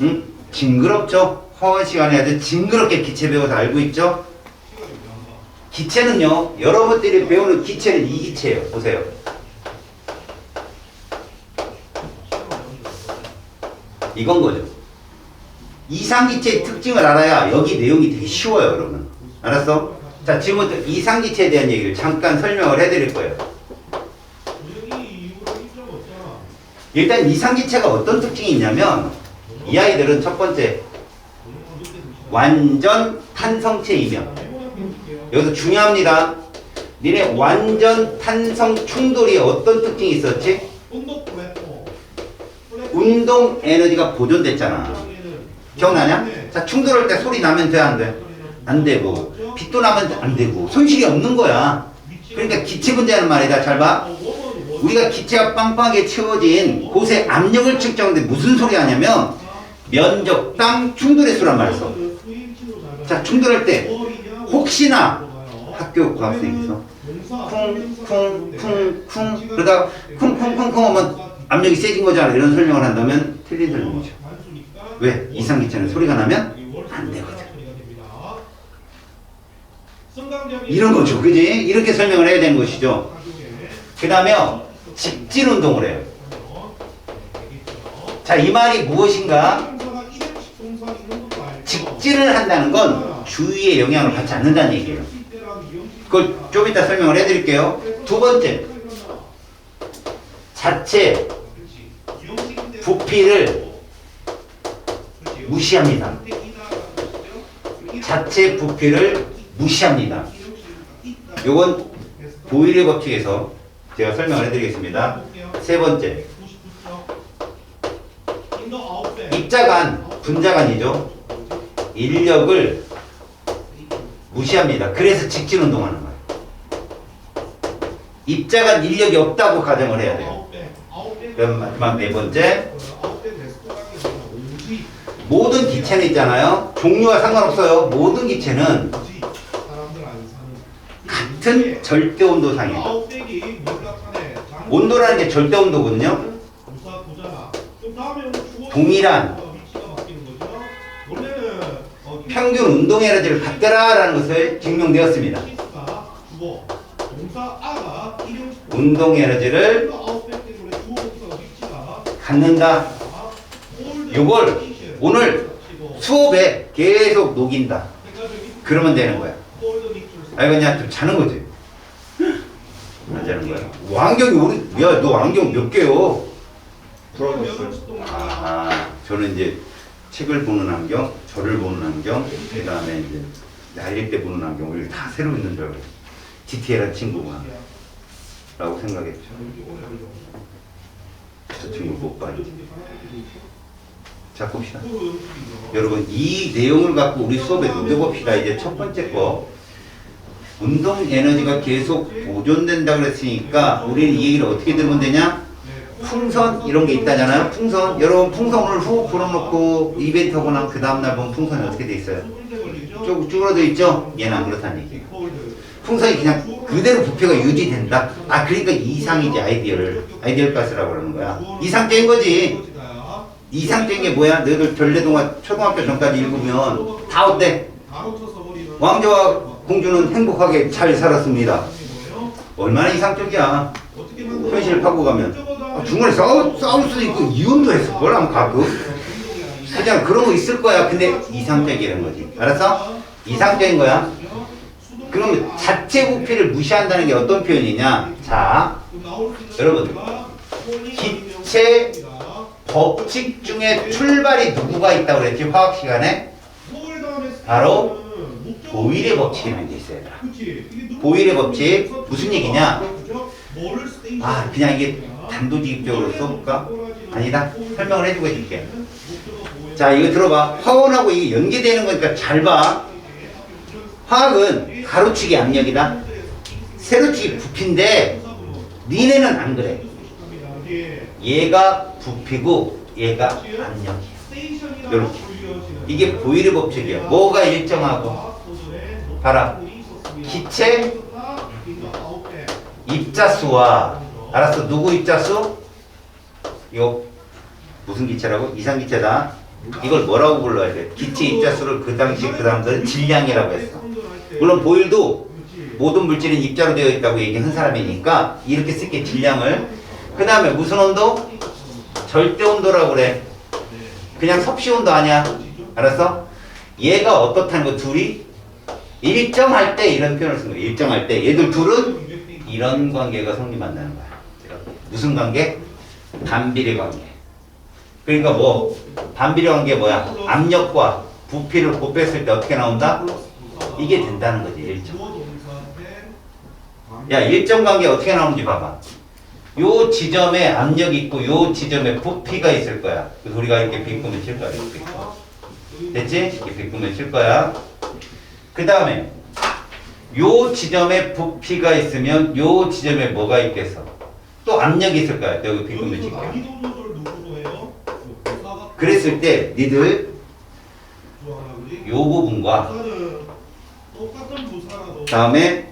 응? 징그럽죠? 허원 시간에 아주 징그럽게 기체 배워서 알고 있죠? 기체는요, 여러분들이 배우는 기체는 이 기체예요. 보세요. 이건 거죠. 이상기체의 특징을 알아야 여기 내용이 되게 쉬워요, 여러분. 알았어? 자, 지금부터 이상기체에 대한 얘기를 잠깐 설명을 해드릴 거예요. 일단 이상기체가 어떤 특징이 있냐면 이 아이들은 첫 번째 완전 탄성체이며 여기서 중요합니다. 니네 완전 탄성 충돌이 어떤 특징이 있었지? 운동 에너지가 보존됐잖아. 기억나냐? 자, 충돌할 때 소리 나면 돼, 안 돼? 안 되고 빛도 나면 안 되고 손실이 없는 거야. 그러니까 기체 분자는 말이다. 잘 봐. 우리가 기체가 빵빵하게 채워진 곳의 압력을 측정하는데 무슨 소리 하냐면 면적당 충돌의 수란 말을 써. 자, 충돌할 때 혹시나 학교 과학생에서 쿵쿵쿵쿵 그러다가 쿵쿵쿵쿵 하면 압력이 세진 거잖아. 이런 설명을 한다면 틀린 설명이죠. 왜? 이상기체는 소리가 나면 안 되거든. 이런 거죠. 그지? 이렇게 설명을 해야 되는 것이죠. 그 다음에 직진 운동을 해요. 자, 이 말이 무엇인가? 직진을 한다는 건 주위의 영향을 받지 않는다는 얘기예요. 그걸 좀 이따 설명을 해드릴게요. 두 번째, 자체 부피를 무시합니다. 자체 부피를 무시합니다. 요건 보일의 법칙에서 제가 설명을 해드리겠습니다. 세 번째, 입자간, 분자간이죠. 인력을 무시합니다. 그래서 직진 운동하는 거예요. 입자간 인력이 없다고 가정을 해야 돼요. 그럼 마지막 네 번째, 모든 기체는 있잖아요. 종류와 상관없어요. 모든 기체는 같은 절대 온도상이에요. 온도라는 게 절대 온도거든요. 동일한 평균 운동 에너지를 갖더라라는 것을 증명되었습니다. 운동 에너지를 갖는다. 요걸 오늘 수업에 계속 녹인다. 그러면 되는 거야. 알겠냐? 좀 자는 거지. 안 자는 거야. 안경이 우리, 야, 너 안경 몇 개요? 부러졌어요. 아, 저는 이제 책을 보는 안경, 저를 보는 안경, 그 다음에 이제 날릴 때 보는 안경, 우리 다 새로 있는 줄 알아요. 디테일한 친구구나 라고 생각했죠. 저 친구 못 봐요. 자, 봅시다. 여러분, 이 내용을 갖고 우리 수업에 녹여봅시다. 이제 첫 번째 거. 운동 에너지가 계속 보존된다 그랬으니까 우리는 이 얘기를 어떻게 들으면 되냐? 풍선 이런 게 있다잖아요. 풍선. 여러분 풍선을 훅 불어놓고 이벤트 하고 나면 그 다음날 보면 풍선이 어떻게 돼 있어요? 쭉 쭈그러져 있죠? 얘는 안 그렇다는 얘기예요. 풍선이 그냥 그대로 부피가 유지된다. 아, 그러니까 이상이지. 아이디얼 가스라고 그러는 거야. 이상적인 거지. 이상적인 게 뭐야? 너희들 전래동화 초등학교 전까지 읽으면 다 어때? 왕자와 공주는 행복하게 잘 살았습니다. 얼마나 이상적이야. 현실 파고 가면 중간에 싸울 수도 있고 이혼도 했을 걸 아마 가끔. 그냥 그런 거 있을 거야. 근데 이상적이라는 거지. 알았어? 이상적인 거야. 그러면 자체 부피를 무시한다는 게 어떤 표현이냐? 자, 여러분, 기체 법칙 중에 출발이 누구가 있다고 그랬지? 화학 시간에? 바로 보일의 법칙이라는 게 있어요. 보일의 법칙 무슨 얘기냐? 아, 그냥 이게 단도직입적으로 써볼까? 아니다. 설명을 해주고 해줄게. 자, 이거 들어봐. 화원하고 이게 연계되는 거니까 잘 봐. 화학은 가로치기 압력이다. 세로치기 부피인데 니네는 안 그래. 얘가 부피고 얘가 압력이야. 이렇게. 이게 보일의 법칙이야. 뭐가 일정하고? 봐라. 기체 입자수와, 알았어? 누구 입자수? 이거 무슨 기체라고? 이상기체다. 이걸 뭐라고 불러야 돼? 기체 입자수를 그 당시 그 사람들은 질량이라고 했어. 물론 보일도 모든 물질은 입자로 되어 있다고 얘기한 사람이니까 이렇게 쓸게, 질량을. 그 다음에 무슨 온도? 절대 온도라고 그래. 그냥 섭씨 온도 아니야. 알았어? 얘가 어떻다는 거, 둘이 일정할 때 이런 표현을 쓴 거야. 일정할 때 얘들 둘은 이런 관계가 성립한다는 거야. 무슨 관계? 반비례 관계. 그러니까 뭐 반비례 관계 뭐야? 압력과 부피를 곱했을 때 어떻게 나온다? 이게 된다는 거지. 일정. 야, 일정 관계 어떻게 나오는지 봐봐. 요 지점에 압력이 있고 요 지점에 부피가 있을 거야. 그래서 우리가 이렇게 비꾸면 칠 거야. 이렇게. 됐지? 이렇게 비꾸면 칠 거야. 그 다음에 요 지점에 부피가 있으면 요 지점에 뭐가 있겠어? 또 압력이 있을 거야. 여기 비꾸면 칠 거야. 그랬을 때 니들 요 부분과 다음에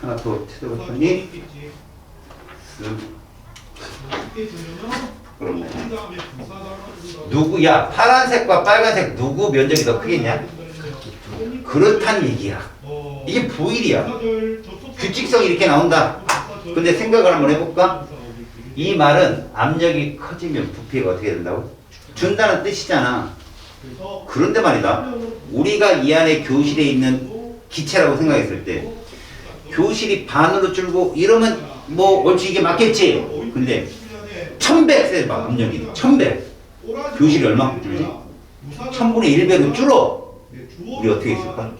하나 더 찾아봤더니 그렇네. 누구야? 파란색과 빨간색 누구 면적이 더 크겠냐? 그렇단 얘기야. 이게 보일이야. 규칙성이 이렇게 나온다. 근데 생각을 한번 해볼까? 이 말은 압력이 커지면 부피가 어떻게 된다고? 준다는 뜻이잖아. 그런데 말이다. 우리가 이 안에 교실에 있는 기체라고 생각했을 때 교실이 반으로 줄고 이러면 뭐 옳지 이게 맞겠지. 근데 1000배 세봐. 압력이 1000배. 교실이 얼마큼 줄지? 1000분의 1배로 줄어. 우리 어떻게 있을까?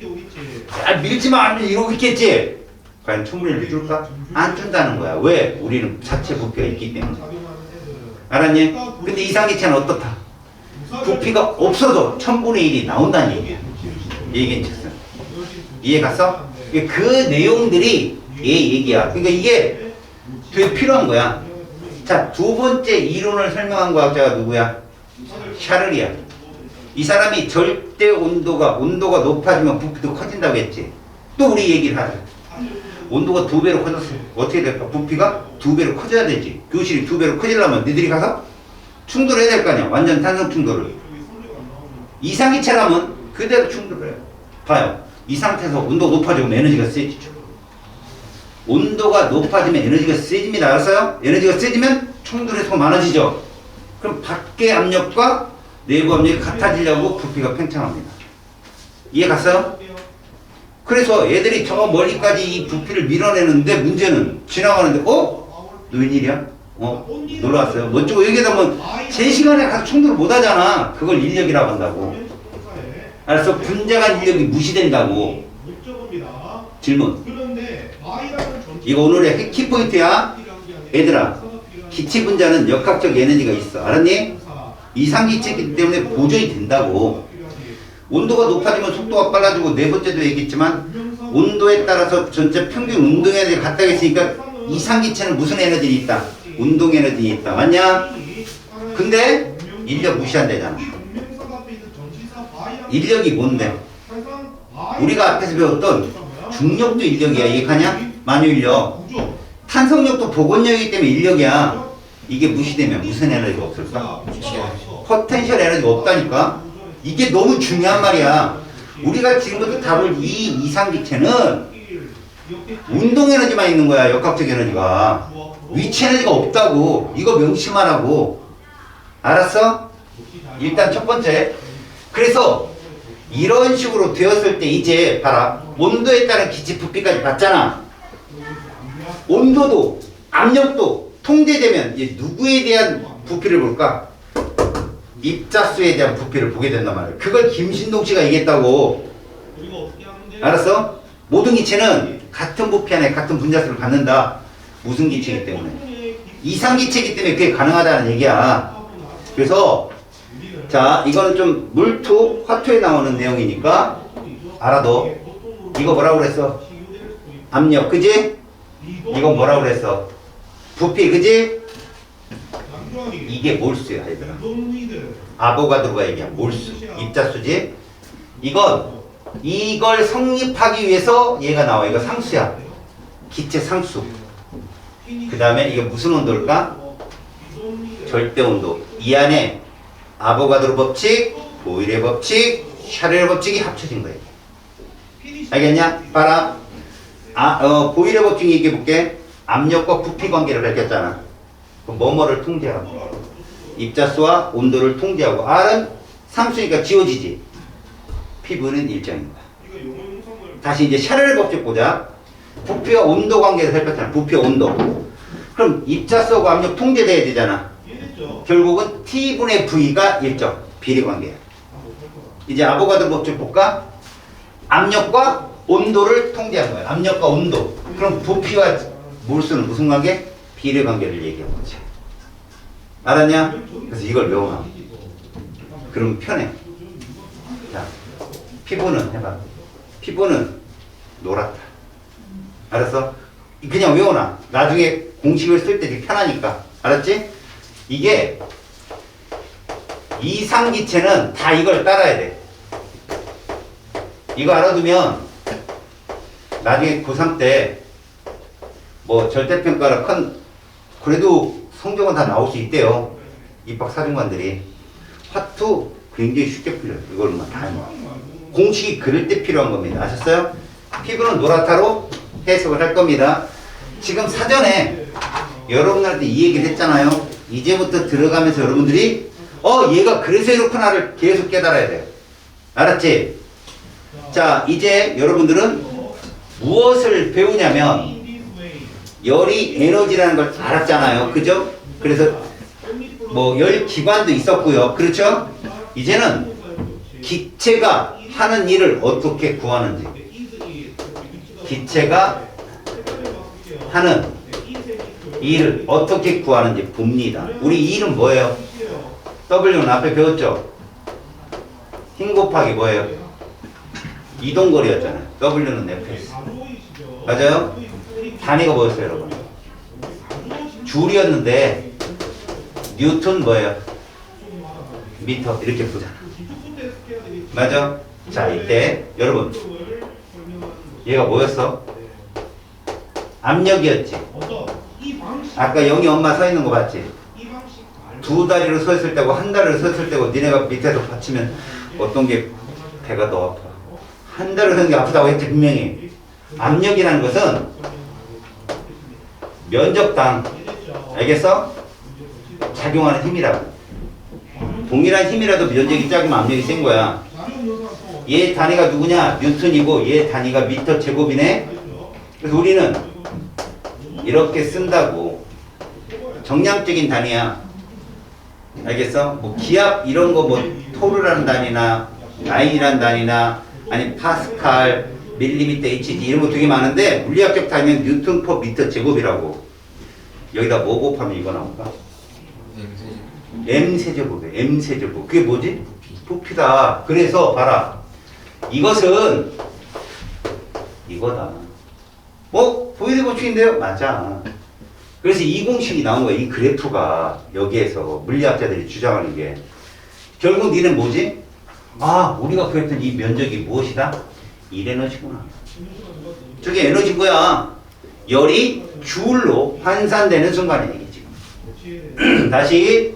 야, 밀지마 이러고 있겠지. 과연 1000분의 1배 줄까? 안 준다는 거야. 왜? 우리는 자체 부피가 있기 때문에. 알았니? 근데 이상기체는 어떻다? 부피가 없어도 1000분의 1이 나온다는 얘기야. 얘기했었어. 이해 갔어? 그 내용들이 얘 얘기야. 그러니까 이게 되게 필요한 거야. 자, 두 번째 이론을 설명한 과학자가 누구야? 샤를이야. 이 사람이 절대 온도가 높아지면 부피도 커진다고 했지. 또 우리 얘기를 하자. 온도가 2배로 커졌어. 어떻게 될까? 부피가 2배로 커져야 되지. 교실이 2배로 커지려면 니들이 가서 충돌해야 될 거 아니야. 완전 탄성 충돌을. 이상기체라면 그대로 충돌해요. 봐요. 이 상태에서 온도가 높아지면 에너지가 세지죠. 온도가 높아지면 에너지가 세집니다. 알았어요? 에너지가 세지면 충돌이 더 많아지죠. 그럼 밖의 압력과 내부 압력이 같아지려고 부피가 팽창합니다. 이해 갔어요? 그래서 애들이 저 멀리까지 이 부피를 밀어내는데 문제는 지나가는데 너 웬일이야? 놀러 왔어요. 뭐 어쩌고 여기다 뭐 제 시간에 가서 충돌을 못 하잖아. 그걸 인력이라고 한다고. 알았어? 분자간 인력이 무시된다고. 목적어입니다. 질문. 그런데 Y라는 전체 이거 오늘의 키포인트야. 얘들아, 기체 분자는 역학적 에너지가 있어. 알았니? 이상기체이기 때문에 보존이 된다고. 온도가 높아지면 속도가 빨라지고 네 번째도 얘기했지만 온도에 따라서 전체 평균 운동 에너지가 같다고 했으니까 이상기체는 무슨 에너지 있다? 운동 에너지 있다. 맞냐? 근데 인력 무시한대잖아. 인력이 뭔데? 우리가 앞에서 배웠던 중력도 인력이야. 이해하냐? 만유인력. 탄성력도 복원력이기 때문에 인력이야. 이게 무시되면 무슨 에너지가 없을까? 포텐셜 에너지가 없다니까. 이게 너무 중요한 말이야. 우리가 지금부터 다룰 이 이상기체는 운동 에너지만 있는 거야. 역학적 에너지가. 위치 에너지가 없다고. 이거 명심하라고. 알았어? 일단 첫 번째. 그래서 이런 식으로 되었을 때 이제 봐라. 온도에 따른 기체 부피까지 봤잖아. 온도도 압력도 통제되면 이제 누구에 대한 부피를 볼까? 입자수에 대한 부피를 보게 된단 말이야. 그걸 김신동 씨가 얘기했다고. 알았어? 모든 기체는 같은 부피 안에 같은 분자수를 갖는다. 무슨 기체이기 때문에? 이상기체이기 때문에 그게 가능하다는 얘기야. 그래서 자, 이거는 좀 물투, 화투에 나오는 내용이니까 알아둬. 이거 뭐라고 그랬어? 압력, 그지? 이건 뭐라고 그랬어? 부피, 그지? 이게 몰수야, 얘들아. 아보가드로가 얘기한 몰수, 입자수지? 이걸 성립하기 위해서 얘가 나와. 이거 상수야. 기체 상수. 그 다음에 이게 무슨 온도일까? 절대 온도. 이 안에 아보가드로 법칙, 보일의 법칙, 샤렐 법칙이 합쳐진 거예요. 알겠냐? 봐라. 보일의 법칙 얘기해 볼게. 압력과 부피 관계를 밝혔잖아. 뭐뭐를 통제하고 입자수와 온도를 통제하고 R은 상수니까 지워지지. P분은 일정입니다. 다시 이제 샤렐 법칙 보자. 부피와 온도 관계를 살폈잖아. 부피와 온도. 그럼 입자수하고 압력 통제돼야 되잖아. 결국은 T분의 V가 일정. 비례관계야. 이제 아보가드로 법칙 볼까? 압력과 온도를 통제한 거야. 압력과 온도. 그럼 부피와 몰수는 무슨 관계? 비례관계를 얘기한 거지. 알았냐? 그래서 이걸 외워놔. 그럼 편해. 자, 피부는 해봐. 피부는 노랗다. 알았어? 그냥 외워놔. 나중에 공식을 쓸 때 되게 편하니까. 알았지? 이게 이상기체는 다 이걸 따라야 돼. 이거 알아두면 나중에 고3 때 뭐 절대평가라 그래도 성적은 다 나올 수 있대요. 입학사정관들이. 화투 굉장히 쉽게 풀려요. 이걸로만 다 해놔. 공식이 그럴 때 필요한 겁니다. 아셨어요? 피부는 노랗다로 해석을 할 겁니다. 지금 사전에 여러분들한테 이 얘기를 했잖아요. 이제부터 들어가면서 여러분들이 얘가 그래서 이렇구나를 계속 깨달아야 돼요. 알았지? 자, 이제 여러분들은 무엇을 배우냐면 열이 에너지라는 걸 알았잖아요. 그죠? 그래서 뭐 열 기관도 있었고요. 그렇죠? 이제는 기체가 하는 일을 어떻게 구하는지, 기체가 하는 일을 어떻게 구하는지 봅니다. 우리 이 일은 뭐예요? W는 앞에 배웠죠? 힘 곱하기 뭐예요? 이동거리였잖아요. W는 Fs. 맞아요? 단위가 뭐였어요, 여러분? 줄이었는데 뉴턴 뭐예요? 미터. 이렇게 보잖아. 맞아? 자, 이때 여러분 얘가 뭐였어? 압력이었지. 아까 영희 엄마 서 있는 거 봤지? 두 다리로 서 있을 때고 한 다리로 서 있을 때고 니네가 밑에서 받치면 어떤 게 배가 더 아파. 한 다리로 서는 게 아프다고 했지 분명히. 압력이라는 것은 면적당, 알겠어? 작용하는 힘이라고. 동일한 힘이라도 면적이 작으면 압력이 센 거야. 얘 단위가 누구냐? 뉴턴이고 얘 단위가 미터 제곱이네. 그래서 우리는 이렇게 쓴다고. 정량적인 단위야. 알겠어? 뭐 기압 이런 거 뭐 토르라는 단위나 라인이라는 단위나 아니 파스칼, 밀리미터, HG 이런 거 되게 많은데 물리학적 단위는 뉴턴 퍼 미터 제곱이라고. 여기다 뭐 곱하면 이거 나올까? M 세제곱이에요. M 세제곱. 그게 뭐지? 부피다. 그래서 봐라. 이것은 이거다. 뭐 보이드 법칙인데요? 맞아. 그래서 이 공식이 나온 거야. 이 그래프가 여기에서 물리학자들이 주장하는 게 결국 니는 뭐지? 아, 우리가 구했던 이 면적이 무엇이다? 1에너지구나. 저게 에너지인 거야. 열이 줄로 환산되는 순간에 얘기지. 다시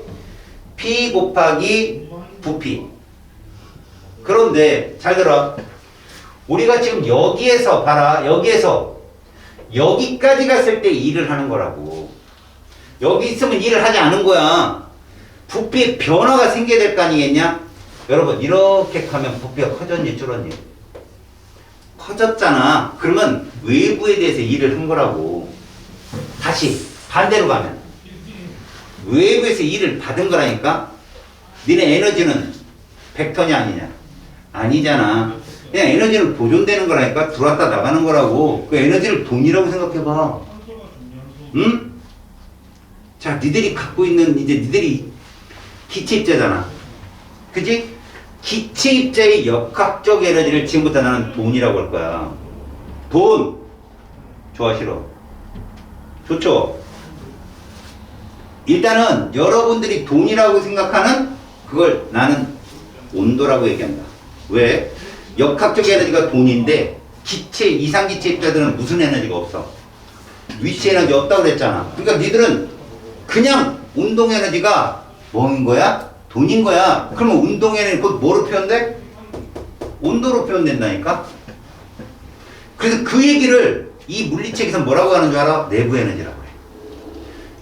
P 곱하기 부피. 그런데 잘 들어. 우리가 지금 여기에서 봐라. 여기에서 여기까지 갔을 때 일을 하는 거라고. 여기 있으면 일을 하지 않은 거야. 부피의 변화가 생겨야 될 거 아니겠냐? 여러분 이렇게 가면 부피가 커졌니 줄었니? 커졌잖아. 그러면 외부에 대해서 일을 한 거라고. 다시 반대로 가면 외부에서 일을 받은 거라니까. 니네 에너지는 벡터냐 아니냐? 아니잖아. 그냥 에너지는 보존되는 거라니까. 들어왔다 나가는 거라고. 그 에너지를 돈이라고 생각해봐. 응? 자, 니들이 갖고 있는 이제 니들이 기체 입자잖아. 그지? 기체 입자의 역학적 에너지를 지금부터 나는 돈이라고 할 거야. 돈. 좋아 싫어? 좋죠? 일단은 여러분들이 돈이라고 생각하는 그걸 나는 온도라고 얘기한다. 왜? 역학적 에너지가 돈인데 기체, 이상기체 입자들은 무슨 에너지가 없어? 위치 에너지 없다고 그랬잖아. 그러니까 니들은 그냥 운동 에너지가 뭐인 거야? 돈인 거야. 그러면 운동 에너지 곧 뭐로 표현돼? 온도로 표현된다니까? 그래서 그 얘기를 이 물리책에서 뭐라고 하는 줄 알아? 내부 에너지라고 그래.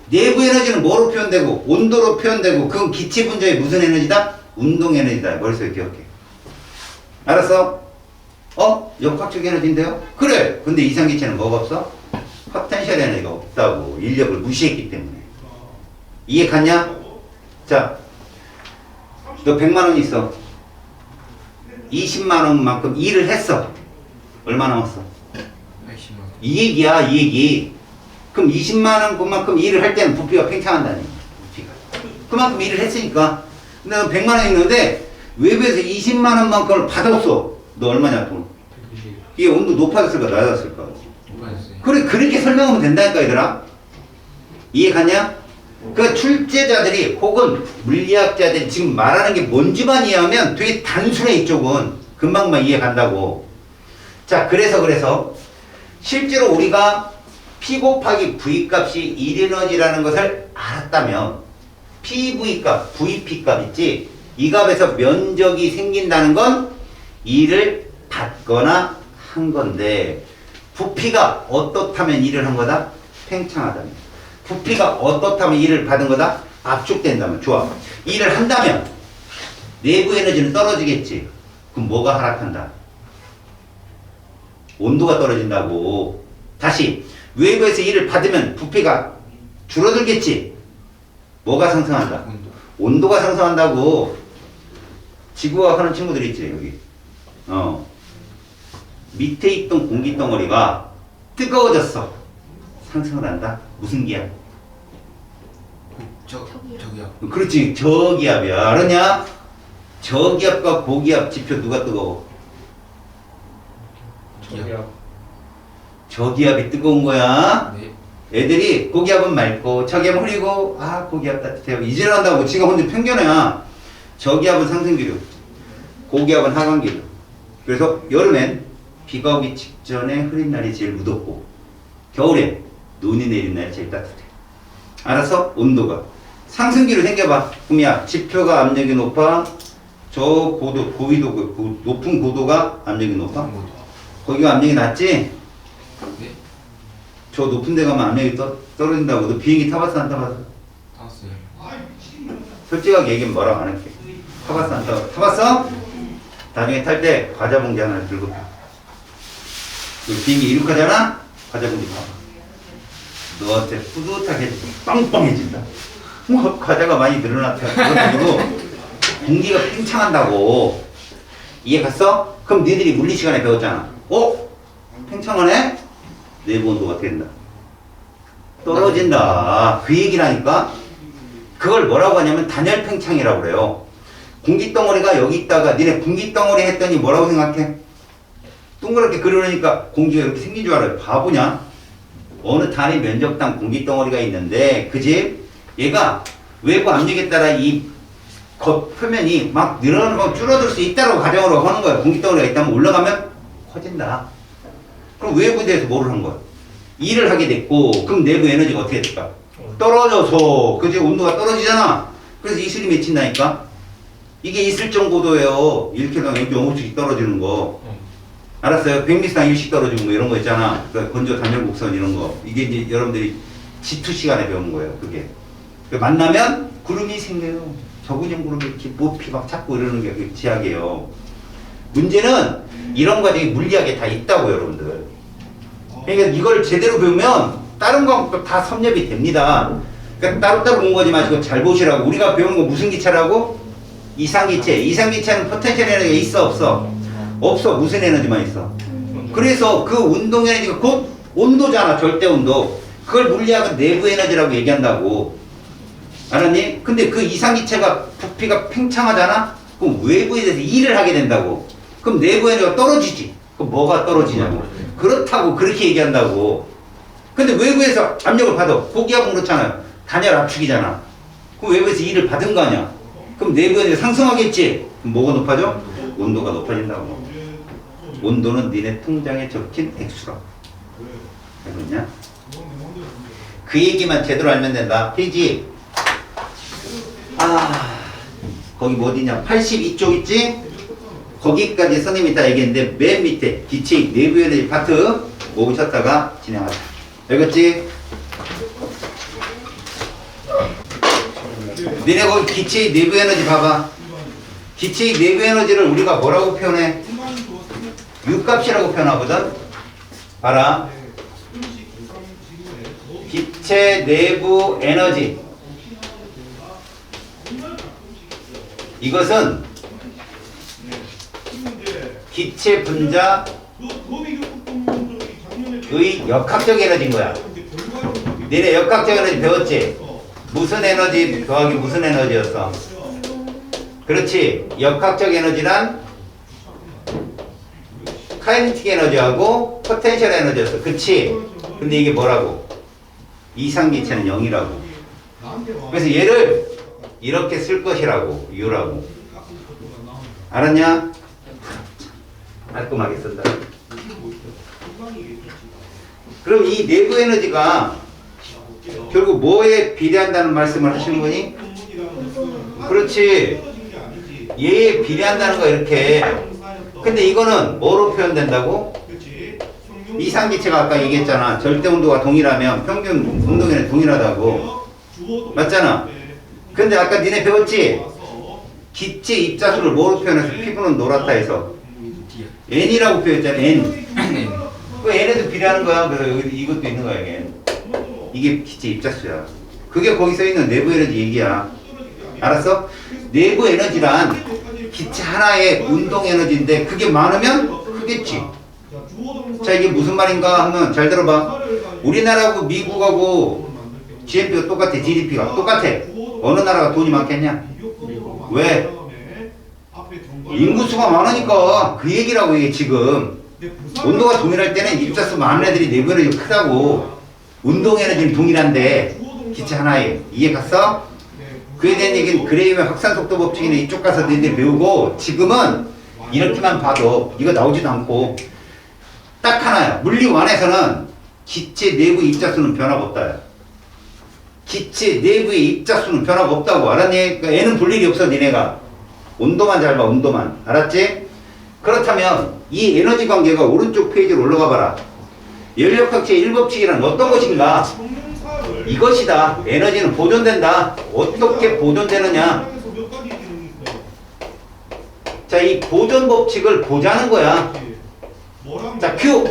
내부 에너지는 뭐로 표현되고 온도로 표현되고 그건 기체 분자의 무슨 에너지다? 운동 에너지다. 머릿속에 기억해. 알았어? 역학적 에너지인데요? 그래. 근데 이상기체는 뭐가 없어? 포텐셜 에너지가 없다고. 인력을 무시했기 때문에. 이해 갔냐? 자, 너 100만 원 있어. 20만 원만큼 일을 했어. 얼마 남았어? 80만 원. 이 얘기야, 이 얘기. 그럼 20만 원 그만큼 일을 할 때는 부피가 팽창한다니. 부피가. 그만큼 일을 했으니까. 근데 너 100만 원 있는데 외부에서 20만 원만큼을 받았어. 너 얼마냐 돈? 190. 이게 온도 높아졌을까 낮아졌을까? 오빠였어요. 그래 그렇게 설명하면 된다니까 얘들아. 이해 가냐? 그 출제자들이 혹은 물리학자들이 지금 말하는 게 뭔지만 이해하면 되게 단순해. 이쪽은 금방만 이해 간다고. 자, 그래서 실제로 우리가 P 곱하기 V 값이 1에너지라는 것을 알았다면 PV 값, VP 값 있지? 이 값에서 면적이 생긴다는 건 일을 받거나 한 건데 부피가 어떻다면 일을 한 거다? 팽창하다면. 부피가 어떻다면 일을 받은 거다? 압축된다면. 좋아. 일을 한다면 내부 에너지는 떨어지겠지. 그럼 뭐가 하락한다? 온도가 떨어진다고. 다시 외부에서 일을 받으면 부피가 줄어들겠지. 뭐가 상승한다? 온도가 상승한다고. 지구과학 하는 친구들 있지 여기. 밑에 있던 공기 덩어리가 뜨거워졌어. 상승을 한다. 무슨 기압? 저기요. 그렇지. 저기압이야. 알았냐? 저기압과 고기압 지표 누가 뜨거워? 저기요. 저기압이 뜨거운 거야. 네. 애들이 고기압은 맑고 저기압은 흐리고 고기압 따뜻해요. 이질한다고 지가 혼자 편견이야. 저기압은 상승기류, 고기압은 하강기류. 그래서 여름엔 비가 오기 직전에 흐린 날이 제일 무덥고 겨울에 눈이 내린 날이 제일 따뜻해. 알았어? 온도가 상승기로 생겨봐. 그럼 야 지표가 압력이 높아. 저 고도, 고위도, 높은 고도가 압력이 높아. 거기가 압력이 낮지? 네. 저 높은 데 가면 압력이 떨어진다고. 너 비행기 타봤어 안 타봤어? 타왔어요. 솔직하게 얘기하면 뭐라고 안 할게. 타봤어 안 타봤어? 타봤어? 나중에 탈 때 과자 봉지 하나 들고 타. 비행기 이륙하잖아? 과자 봉지 타. 너한테 뿌듯하게 빵빵해진다. 과자가 많이 늘어났다. 그래가지고 공기가 팽창한다고. 이해 갔어? 그럼 니들이 물리 시간에 배웠잖아. 팽창하네? 내부 온도가 된다. 떨어진다. 그 얘기라니까. 그걸 뭐라고 하냐면 단열 팽창이라고 그래요. 공기덩어리가 여기 있다가 니네 공기덩어리 했더니 뭐라고 생각해? 동그랗게 그려놓으니까 공기가 이렇게 생긴 줄 알아요. 바보냐? 어느 단위 면적당 공기덩어리가 있는데 그지? 얘가 외부 압력에 따라 이 겉 표면이 막 늘어나고 줄어들 수 있다고 가정으로 하는 거야. 공기덩어리가 있다면 올라가면 커진다. 그럼 외부에 대해서 뭐를 한 거야? 일을 하게 됐고 그럼 내부 에너지가 어떻게 될까? 떨어져서 그지? 온도가 떨어지잖아. 그래서 이슬이 맺힌다니까. 이게 이슬정 고도예요. 1kg당 0.5씩 떨어지는 거. 알았어요? 100m당 1씩 떨어지고 뭐 이런 거 있잖아. 그러니까 건조 단열 곡선 이런 거. 이게 이제 여러분들이 G2 시간에 배우는 거예요. 그게. 만나면 구름이 생겨요. 저근형 구름이 이렇게 높이 막 찾고 이러는 게 그게 지학이에요. 문제는 이런 과정이 물리학에 다 있다고 여러분들. 그러니까 이걸 제대로 배우면 다른 과목도 다 섭렵이 됩니다. 그러니까 따로따로 공부하지 마시고 잘 보시라고. 우리가 배우는 거 무슨 기체라고? 이상기체. 이상기체는 포텐셜 에너지가 있어 없어? 없어. 무슨 에너지만 있어? 그래서 그 운동 에너지가 곧 온도잖아. 절대 온도. 그걸 물리학은 내부 에너지라고 얘기한다고. 알았니? 근데 그 이상기체가 부피가 팽창하잖아? 그럼 외부에 대해서 일을 하게 된다고. 그럼 내부 에너지가 떨어지지. 그럼 뭐가 떨어지냐고. 그렇다고 그렇게 얘기한다고. 근데 외부에서 압력을 받아. 고기압은 그렇잖아요. 단열 압축이잖아. 그럼 외부에서 일을 받은 거 아니야. 그럼 내부 에너지가 상승하겠지. 그럼 뭐가 높아져? 온도가 높아진다고. 온도는 니네 통장에 적힌 액수라고. 알겠냐? 그 얘기만 제대로 알면 된다. 페이지. 거기 뭐 어디냐? 82쪽 있지? 거기까지 선생님이 이따 얘기했는데 맨 밑에 기체 내부 에너지 파트 멈췄다가 진행하자. 알겠지? 니네 거기 기체 내부 에너지 봐봐. 기체의 내부 에너지를 우리가 뭐라고 표현해? U값이라고 표현하거든? 봐라. 기체 내부 에너지. 이것은 기체 분자의 역학적 에너지인 거야. 니네 역학적 에너지 배웠지? 무슨 에너지 더하기 무슨 에너지였어? 그렇지. 역학적 에너지란 카이네틱 에너지하고 포텐셜 에너지였어. 그치? 근데 이게 뭐라고? 이상기체는 0이라고. 그래서 얘를 이렇게 쓸 것이라고. U라고. 알았냐? 깔끔하게 쓴다. 그럼 이 내부 에너지가 결국 뭐에 비례한다는 말씀을 하시는 거니? 그렇지. 얘에 비례한다는 거 이렇게. 근데 이거는 뭐로 표현된다고? 이상기체가 아까 얘기했잖아. 절대 온도가 동일하면 평균 운동에는 동일하다고. 맞잖아. 근데 아까 니네 배웠지? 기체 입자수를 뭐로 표현해서 피부는 노랗다 해서 N이라고 표현했잖아. N. 그 N에도 비례하는 거야. 그래서 여기 이것도 있는 거야. 이게 기체 입자수야. 그게 거기 써 있는 내부 에너지 얘기야. 알았어? 내부 에너지란 기체 하나의 운동 에너지인데 그게 많으면 크겠지. 자, 이게 무슨 말인가 하면 잘 들어봐. 우리나라하고 미국하고 GNP가 똑같아. GDP가 똑같아. 어느 나라가 돈이 많겠냐? 왜? 인구수가 많으니까. 그 얘기라고 이게 지금. 온도가 동일할 때는 입자수 많은 애들이 내부 에너지가 크다고. 운동 에너지는 동일한데 기체 하나에. 이해 갔어? 그에 대한 얘기는 그레이의 확산속도 법칙이나 이쪽 가서 너희들 배우고, 지금은 이렇게만 봐도 이거 나오지도 않고 딱 하나야. 물리원에서는 기체 내부 입자수는 변화가 없다. 기체 내부의 입자수는 변화가 없다고. 알았니? 그러니까 N은 볼 일이 없어. 니네가 온도만 잘 봐. 온도만. 알았지? 그렇다면 이 에너지 관계가 오른쪽 페이지로 올라가 봐라. 연력학체의 1법칙이란 어떤 것인가? 이것이다. 에너지는 보존된다. 어떻게 보존되느냐? 자, 이 보존 법칙을 보자는 거야. 자, Q.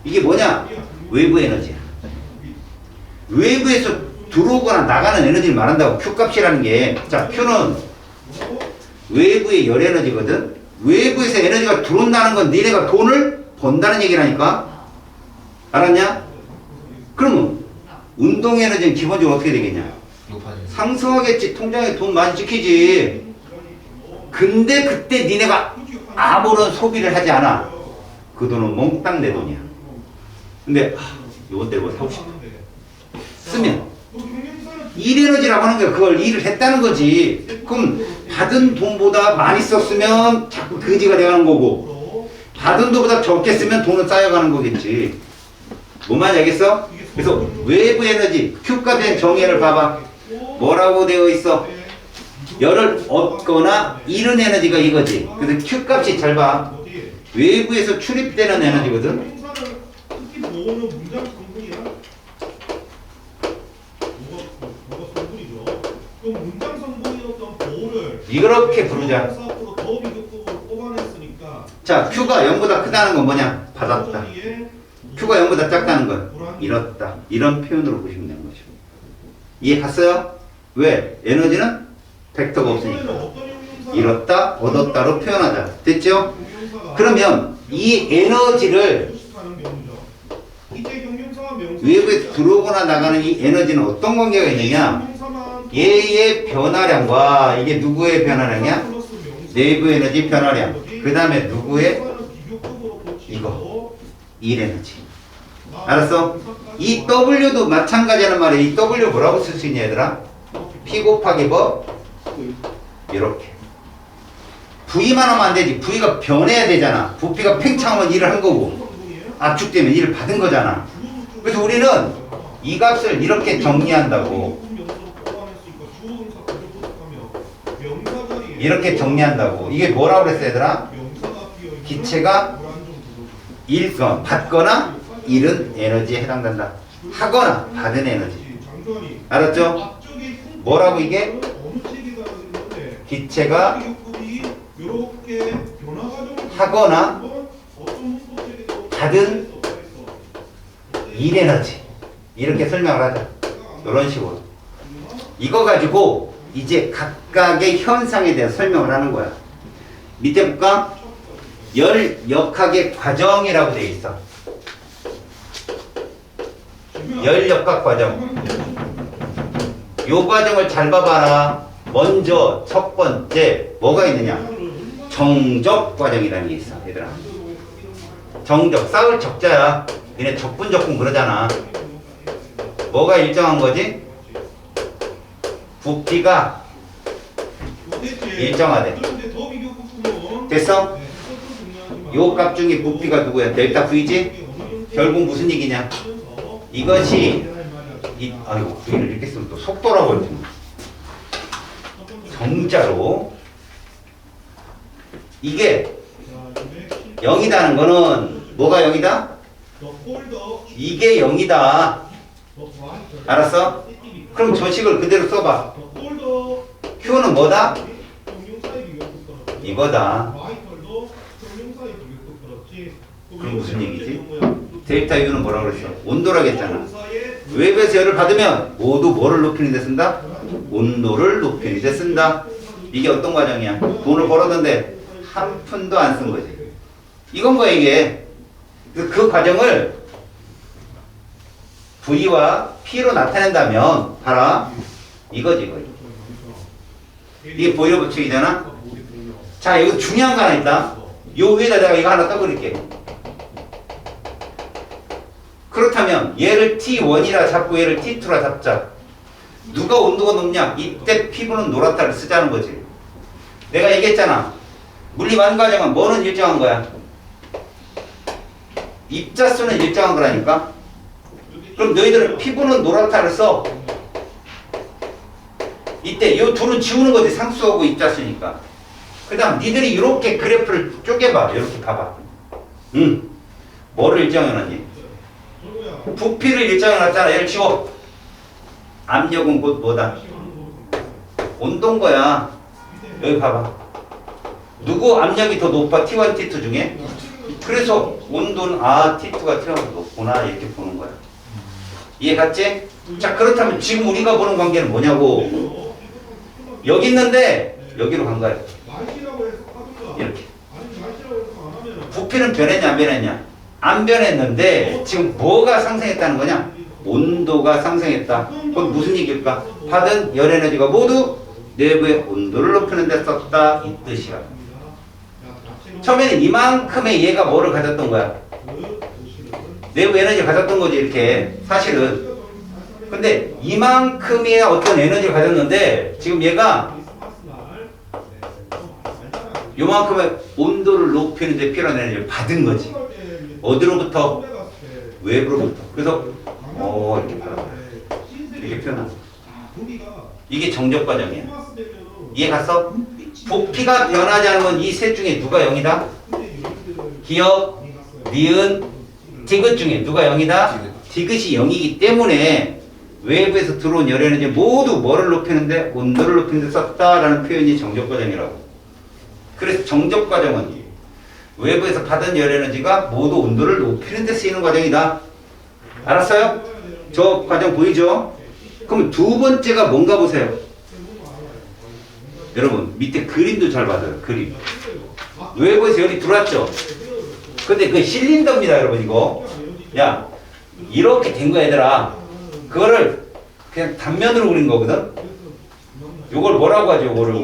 이게 뭐냐? 외부 에너지야. 외부에서 들어오거나 나가는 에너지를 말한다고. Q값이라는 게. 자, Q는 외부의 열 에너지거든. 외부에서 에너지가 들어온다는 건 니네가 돈을 번다는 얘기라니까. 알았냐? 그러면 운동 에너지는 기본적으로 어떻게 되겠냐? 높아져요. 상승하겠지. 통장에 돈 많이 찍히지. 근데 그때 니네가 아무런 소비를 하지 않아. 그 돈은 몽땅 내 돈이야. 근데 요번 때뭐 사고 싶어. 쓰면 일 에너지라고 하는 거야. 그걸 일을 했다는 거지. 그럼 받은 돈보다 많이 썼으면 자꾸 거지가 돼가는 거고, 받은 돈보다 적게 쓰면 돈은 쌓여가는 거겠지. 뭔 말인지 알겠어? 그래서 외부 에너지 Q값의 정의를 봐봐. 뭐라고 되어 있어? 열을 얻거나 잃은 에너지가 이거지. 그래서 Q값이 잘 봐. 외부에서 출입되는 에너지거든. 명사를 특히 모으는 문장 성분이야. 뭐가 성분이죠? 그럼 문장 성분이었던 보호를 이렇게 부르자. 명사 앞으로 더 비교급으로 뽑아냈으니까 자, Q가 0보다 크다는 건 뭐냐? 받았다. Q가 0보다 작다는 건 잃었다. 이런 표현으로 보시면 되는 거죠. 이해 갔어요? 왜? 에너지는 벡터가 없으니까. 잃었다, 얻었다로 표현하자. 됐죠? 그러면 이 에너지를 외부에 들어오거나 나가는 이 에너지는 어떤 관계가 있느냐? 얘의 변화량과 이게 누구의 변화량이야? 내부 에너지 변화량. 그 다음에 누구의? 이거. 일 에너지. 알았어? 이 W도 마찬가지라는 말이야. 이 W 뭐라고 쓸 수 있냐 얘들아? P 곱하기 뭐? 이렇게. V만 하면 안 되지. V가 변해야 되잖아. 부피가 팽창하면 일을 한 거고, 압축되면 일을 받은 거잖아. 그래서 우리는 이 값을 이렇게 정리한다고. 이렇게 정리한다고. 이게 뭐라고 그랬어 얘들아? 기체가 받거나 잃은 에너지에 해당된다. 하거나 받은 에너지. 알았죠? 뭐라고 이게? 기체가 하거나 받은 일 에너지. 이렇게 설명을 하자. 이런 식으로. 이거 가지고 이제 각각의 현상에 대해 설명을 하는 거야. 밑에 볼까? 열 역학의 과정이라고 되어 있어. 열 역학 과정. 요 과정을 잘 봐봐라. 먼저 첫 번째 뭐가 있느냐? 정적 과정이라는 게 있어, 얘들아. 정적, 쌓을 적자야. 얘네 적분적분 그러잖아. 뭐가 일정한 거지? 부피가 일정하대. 됐어? 요 값 중에 부피가 누구야? 델타 V지? 결국 무슨 얘기냐? 이것이 아이고 V를 이렇게 쓰면 또 속도라고 할 텐데. 정자로 이게 0이다는 거는 뭐가 0이다? 이게 0이다. 알았어? 그럼 저 식을 그대로 써봐. Q는 뭐다? 이거다. 그럼 무슨 얘기지? 델타 U는 뭐라고 그랬어? 온도라고 했잖아. 외부에서 열을 받으면 모두 뭐를 높이는 데 쓴다? 온도를 높이는 데 쓴다. 이게 어떤 과정이야? 돈을 벌었는데 한 푼도 안 쓴 거지. 이건 거야 이게. 그 과정을 V와 P로 나타낸다면 봐라. 이거지 이거. 이게 보이러 법칙이잖아. 자, 여기 중요한 거 하나 있다. 요 위에다 내가 이거 하나 떠버릴게. 그렇다면 얘를 T1이라 잡고 얘를 T2라 잡자. 누가 온도가 높냐? 이때 피부는 노랗다를 쓰자는 거지. 내가 얘기했잖아. 물리 완 과정은 뭐는 일정한 거야? 입자수는 일정한 거라니까. 그럼 너희들은 피부는 노랗다를 써. 이때 요 둘은 지우는 거지. 상수하고 입자수니까. 그 다음 니들이 이렇게 그래프를 쪼개봐. 이렇게 봐봐. 뭐를 일정해놨니? 부피를 일정해놨잖아. 얘를 지워. 압력은 곧 뭐다? 온도인 거야. 여기 봐봐. 누구 압력이 더 높아? T1, T2 중에? 그래서 온도는 T2가 T1보다 높구나. 이렇게 보는 거야. 이해 갔지? 자, 그렇다면 지금 우리가 보는 관계는 뭐냐고. 여기 있는데 여기로 간 거야. 날씨라고 해석하든가 이렇게. 아니면 날씨라고 해석 안 하면 부피는 변했냐 안 변했냐? 안 변했는데 지금 뭐가 상승했다는 거냐? 온도가 상승했다. 그건 무슨 얘기일까? 받은 열 에너지가 모두 내부의 온도를 높이는 데 썼다 이 뜻이야. 처음에는 이만큼의 얘가 뭐를 가졌던 거야? 내부 에너지를 가졌던 거지 이렇게 사실은. 근데 이만큼의 어떤 에너지를 가졌는데 지금 얘가 요만큼의 온도를 높이는 데 필요한 에너지를 받은 거지. 어디로부터? 외부로부터. 그래서 이렇게 표현한다. 이렇게 표현한다. 이게 정적 과정이야. 이해 갔어? 부피가 변하지 않으면 이 셋 중에 누가 0이다? 기억, 니은, 디귿 중에 누가 0이다? 디귿이 0이기 때문에 외부에서 들어온 열 에너지 모두 뭐를 높이는데? 온도를 높이는 데 썼다라는 표현이 정적 과정이라고. 그래서 정적 과정은 외부에서 받은 열 에너지가 모두 온도를 높이는 데 쓰이는 과정이다. 알았어요? 저 과정 보이죠? 그럼 두 번째가 뭔가 보세요. 여러분 밑에 그림도 잘 봐줘요. 그림. 외부에서 열이 들어왔죠? 근데 그 실린더입니다 여러분 이거. 야 이렇게 된 거 얘들아. 그거를 그냥 단면으로 그린 거거든. 요걸 뭐라고 하죠? 요거를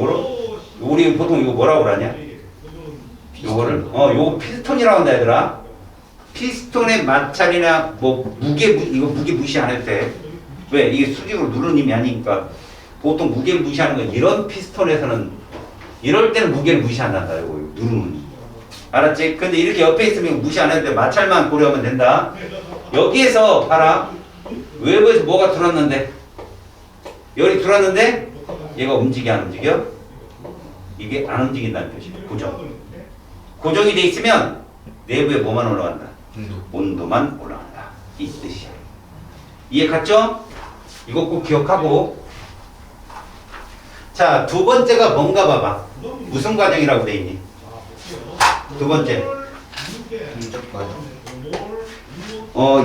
우리 보통 이거 뭐라고 그러냐? 요거를 요거 피스톤이라고 한다 얘들아. 피스톤의 마찰이나 뭐 이거 무게 무시 안 해도 돼. 왜? 이게 수직으로 누르는 힘이 아니니까. 보통 무게를 무시하는 건 이런 피스톤에서는 이럴 때는 무게를 무시 안 한다. 이거 누르는. 알았지? 근데 이렇게 옆에 있으면 무시 안 해도 돼. 마찰만 고려하면 된다. 여기에서 봐라. 외부에서 뭐가 들어왔는데 열이 들어왔는데 얘가 움직여 안 움직여? 이게 안 움직인다는 뜻이야. 고정. 고정이 돼 있으면 내부에 뭐만 올라간다? 온도만 올라간다. 이 뜻이야. 이해 갔죠? 이거 꼭 기억하고. 자, 두 번째가 뭔가 봐봐. 무슨 과정이라고 돼 있니? 두 번째. 정적 과정.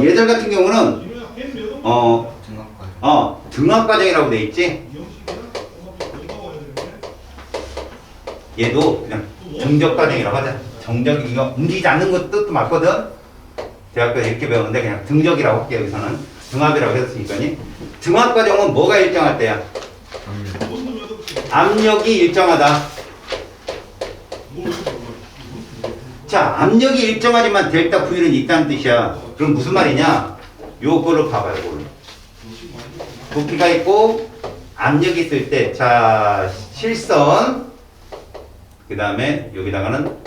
얘들 같은 경우는 등압 과정. 등압 과정이라고 돼 있지? 얘도 그냥 정적 과정이라고 하자. 정적이 이거 움직이지 않는 것 뜻도 맞거든? 대학교에 이렇게 배우는데 그냥 등적이라고 할게요. 여기서는 등압이라고 했으니까니. 등압 과정은 뭐가 일정할 때야? 압력이 일정하다. 자, 압력이 일정하지만 델타 V는 있다는 뜻이야. 그럼 무슨 말이냐? 요거를 봐봐요. 요거를. 부피가 있고 압력이 있을 때, 자, 실선, 그 다음에 여기다가는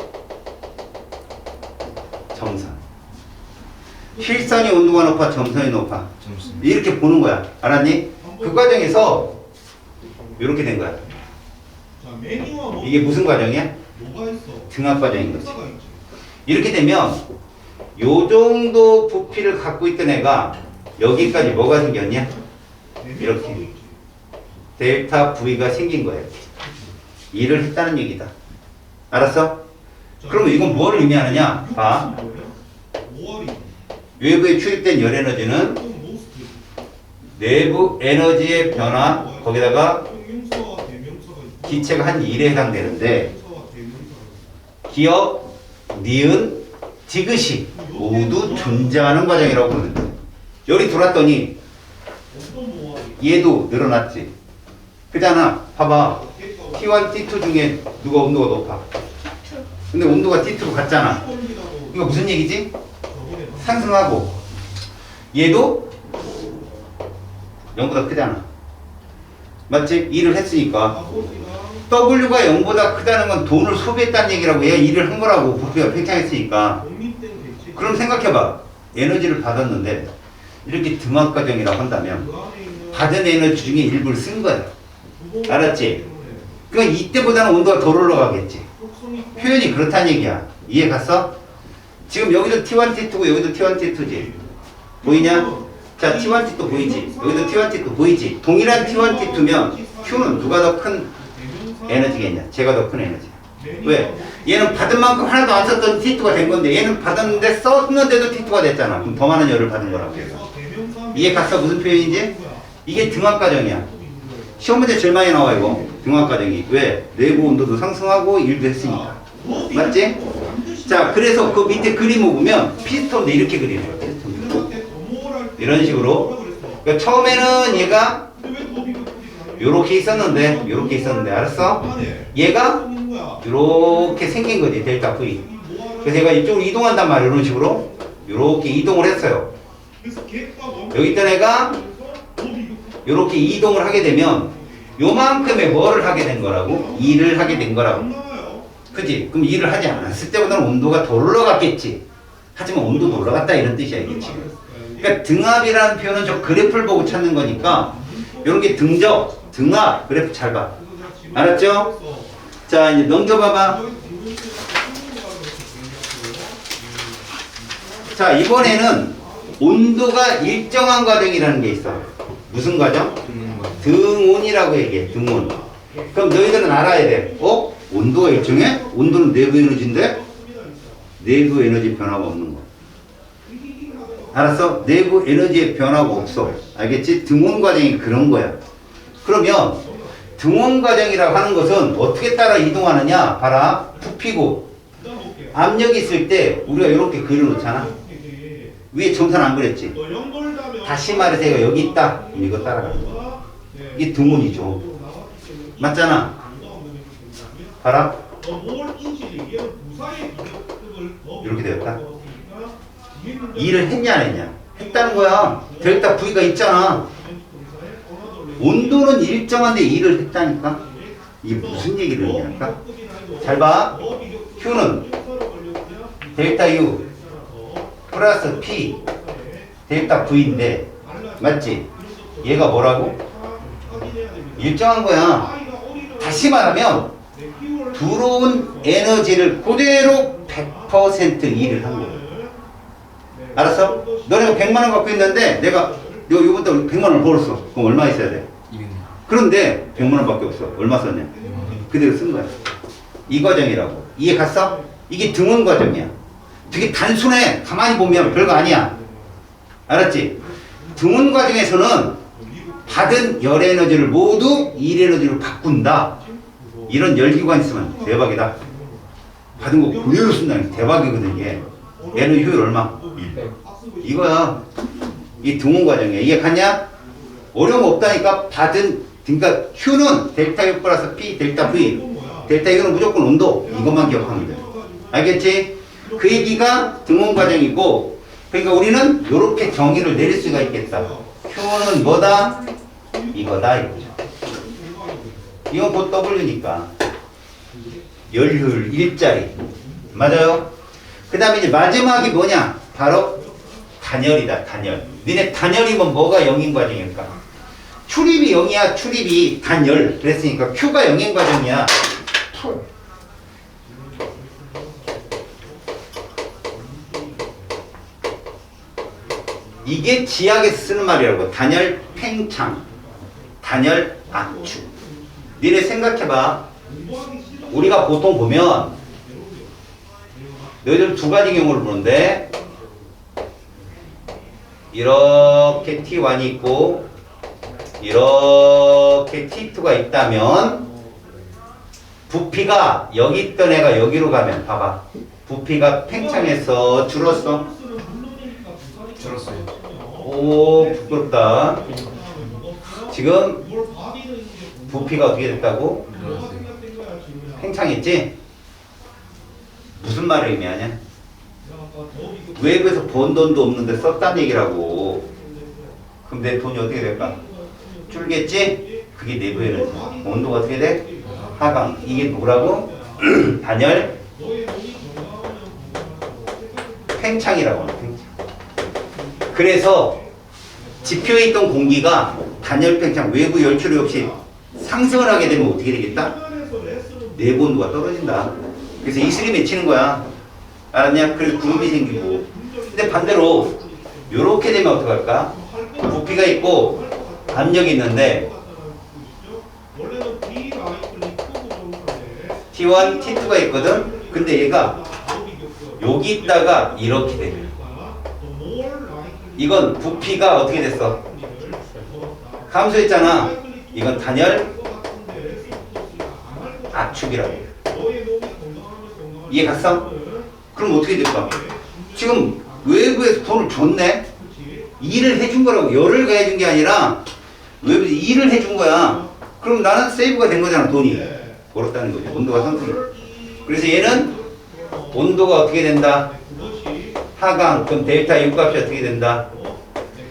점선. 실선이 온도가 높아, 점선이 높아. 이렇게 보는 거야. 알았니? 그 과정에서 이렇게 된 거야. 이게 무슨 과정이야? 등압 과정인 거지. 이렇게 되면 요 정도 부피를 갖고 있던 애가 여기까지 뭐가 생겼냐? 이렇게 델타 V가 생긴 거예요. 일을 했다는 얘기다. 알았어? 그러면 이건 뭐를 의미하느냐? 봐. 외부에 투입된 열 에너지는 내부 에너지의 변화, 거기다가 기체가 한 일에 해당되는데 기억, 니은, 디귿이 모두 존재하는 과정이라고 보면 돼. 열이 들어왔더니 얘도 늘어났지. 그잖아. 봐봐. T1, T2 중에 누가 온도가 높아? 근데 온도가 T2로 갔잖아. 이거 무슨 얘기지? 상승하고 얘도 0보다 크잖아. 맞지? 일을 했으니까. W가 0보다 크다는 건 돈을 소비했다는 얘기라고. 얘 일을 한 거라고. 부피가 팽창했으니까. 그럼 생각해봐. 에너지를 받았는데 이렇게 등압 과정이라고 한다면 받은 에너지 중에 일부를 쓴 거야. 알았지? 그러니까 이때보다는 온도가 덜 올라가겠지. 표현이 그렇다는 얘기야. 이해 갔어? 지금 여기도 T1, T2고 여기도 T1, T2지. 보이냐? 자, T1, T2 보이지? 여기도 T1, T2 보이지? 동일한 T1, T2면 Q는 누가 더 큰 에너지겠냐? 제가 더 큰 에너지야. 왜? 얘는 받은 만큼 하나도 안 썼던 T2가 된 건데 얘는 받았는데 썼는데도 T2가 됐잖아. 그럼 더 많은 열을 받은 거라고 해서. 이해 갔어? 무슨 표현인지? 이게 등압 과정이야. 시험 문제 제일 많이 나와 이거. 등압 과정이. 왜? 내부 온도도 상승하고 일도 했으니까. 맞지? 자, 그래서 그 밑에 그림을 보면 피스톤도 이렇게 그리는 거야. 피스톤. 이런 식으로. 그러니까 처음에는 얘가 요렇게 있었는데 알았어? 얘가 요렇게 생긴 거지 델타 V. 그래서 얘가 이쪽으로 이동한단 말이야. 이런 식으로 요렇게 이동을 했어요. 여기 있던 애가 요렇게 이동을 하게 되면 요만큼의 뭐를 하게 된 거라고? 일을 하게 된 거라고. 그지? 그럼 일을 하지 않았을 때보다는 온도가 더 올라갔겠지. 하지만 온도도 올라갔다 이런 뜻이야 이게 지금. 그러니까 등압이라는 표현은 저 그래프를 보고 찾는 거니까 이런 게 등적, 등압 그래프 잘 봐. 알았죠? 자 이제 넘겨봐봐. 자 이번에는 온도가 일정한 과정이라는 게 있어. 무슨 과정? 등온이라고 얘기해. 등온. 그럼 너희들은 알아야 돼. 온도가 일정해? 온도는 내부 에너지인데? 내부 에너지 변화가 없는 거. 알았어? 내부 에너지의 변화가 없어. 알겠지? 등온 과정이 그런 거야. 그러면 등온 과정이라고 하는 것은 어떻게 따라 이동하느냐? 봐라. 부피고 압력이 있을 때 우리가 이렇게 그려놓잖아. 위에 점선 안 그렸지? 다시 말해서 얘가 여기 있다. 그럼 이거 따라가. 이게 등온이죠. 맞잖아. 봐라. 이렇게 되었다. 일을 했냐 안 했냐? 했다는 거야. 델타 V가 있잖아. 온도는 일정한데 일을 했다니까. 이게 무슨 얘기를 하냐니까? 잘 봐. Q는 델타 U 플러스 P 델타 V인데 맞지? 얘가 뭐라고? 일정한 거야. 다시 말하면 들어온 에너지를 그대로 100% 일을 한 거야. 알았어? 너네가 100만 원 갖고 있는데 내가 너 이번 달 100만 원 벌었어. 그럼 얼마 있어야 돼? 200만. 그런데 100만 원밖에 없어. 얼마 썼냐? 그대로 쓴 거야. 이 과정이라고. 이해 갔어? 이게 등원 과정이야. 되게 단순해. 가만히 보면 별거 아니야. 알았지? 등원 과정에서는 받은 열 에너지를 모두 일 에너지로 바꾼다. 이런 열기관 있으면 대박이다. 받은 거 그대로 쓴다는 게 대박이거든. 이게 에너지 효율 얼마? 이거야. 이 등원 과정이야. 이해 갔냐? 어려움 없다니까. 받은 그러니까 Q는 델타 U 플러스 P 델타 V. 델타 U는 무조건 온도. 이것만 기억하면 돼. 알겠지? 그 얘기가 등원 과정이고, 그러니까 우리는 이렇게 정의를 내릴 수가 있겠다. Q는 뭐다? 이거다 이거죠. 이건 곧 W니까 열효율 일자리 맞아요? 그 다음에 이제 마지막이 뭐냐? 바로 단열이다. 단열. 니네 단열이면 뭐가 영인 과정일까? 출입이 0이야. 출입이 단열. 그랬으니까 Q가 영인 과정이야. 이게 지학에서 쓰는 말이라고. 단열 팽창, 단열 압축. 니네 생각해봐. 우리가 보통 보면 너희들 두 가지 경우를 보는데 이렇게 T1이 있고 이렇게 T2가 있다면 부피가 여기 있던 애가 여기로 가면 봐봐. 부피가 팽창해서 줄었어. 줄었어요. 오 부끄럽다. 지금 부피가 어떻게 됐다고? 줄었어요. 팽창했지? 무슨 말을 의미하냐? 외부에서 번 돈도 없는데 썼다는 얘기라고. 그럼 내 돈이 어떻게 될까? 줄겠지? 그게 내부 에너지. 온도가 어떻게 돼? 하강. 이게 뭐라고? 단열 팽창이라고 하는 팽창. 그래서 지표에 있던 공기가 단열 팽창 외부 열출이 없이 상승을 하게 되면 어떻게 되겠다? 내부 온도가 떨어진다. 그래서 이슬이 맺히는 거야. 알았냐? 그래서 구름이 생기고. 근데 반대로 요렇게 되면 어떡할까? 부피가 있고 압력이 있는데 T1, T2가 있거든. 근데 얘가 여기 있다가 이렇게 돼. 이건 부피가 어떻게 됐어? 감소했잖아. 이건 단열 압축이라고. 이해 갔어? 그럼 어떻게 될까? 지금 외부에서 돈을 줬네? 일을 해준 거라고. 열을 가해준 게 아니라 외부에서 일을 해준 거야. 그럼 나는 세이브가 된 거잖아, 돈이. 벌었다는 거죠. 온도가 상승. 그래서 얘는 온도가 어떻게 된다? 하강. 그럼 델타 U값이 어떻게 된다?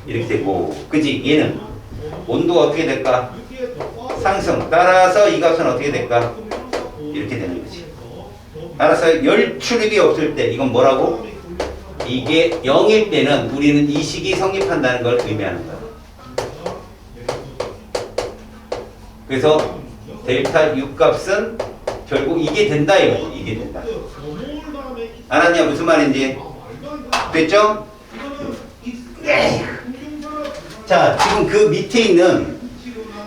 이렇게 되고. 그치? 얘는 온도가 어떻게 될까? 상승. 따라서 이 값은 어떻게 될까? 이렇게 되는 거지. 따라서 열 출입이 없을 때 이건 뭐라고? 이게 0일 때는 우리는 이 식이 성립한다는 걸 의미하는 거야. 그래서 델타 U 값은 결국 이게 된다 이거지. 이게 된다. 알았냐? 무슨 말인지? 됐죠? 자, 지금 그 밑에 있는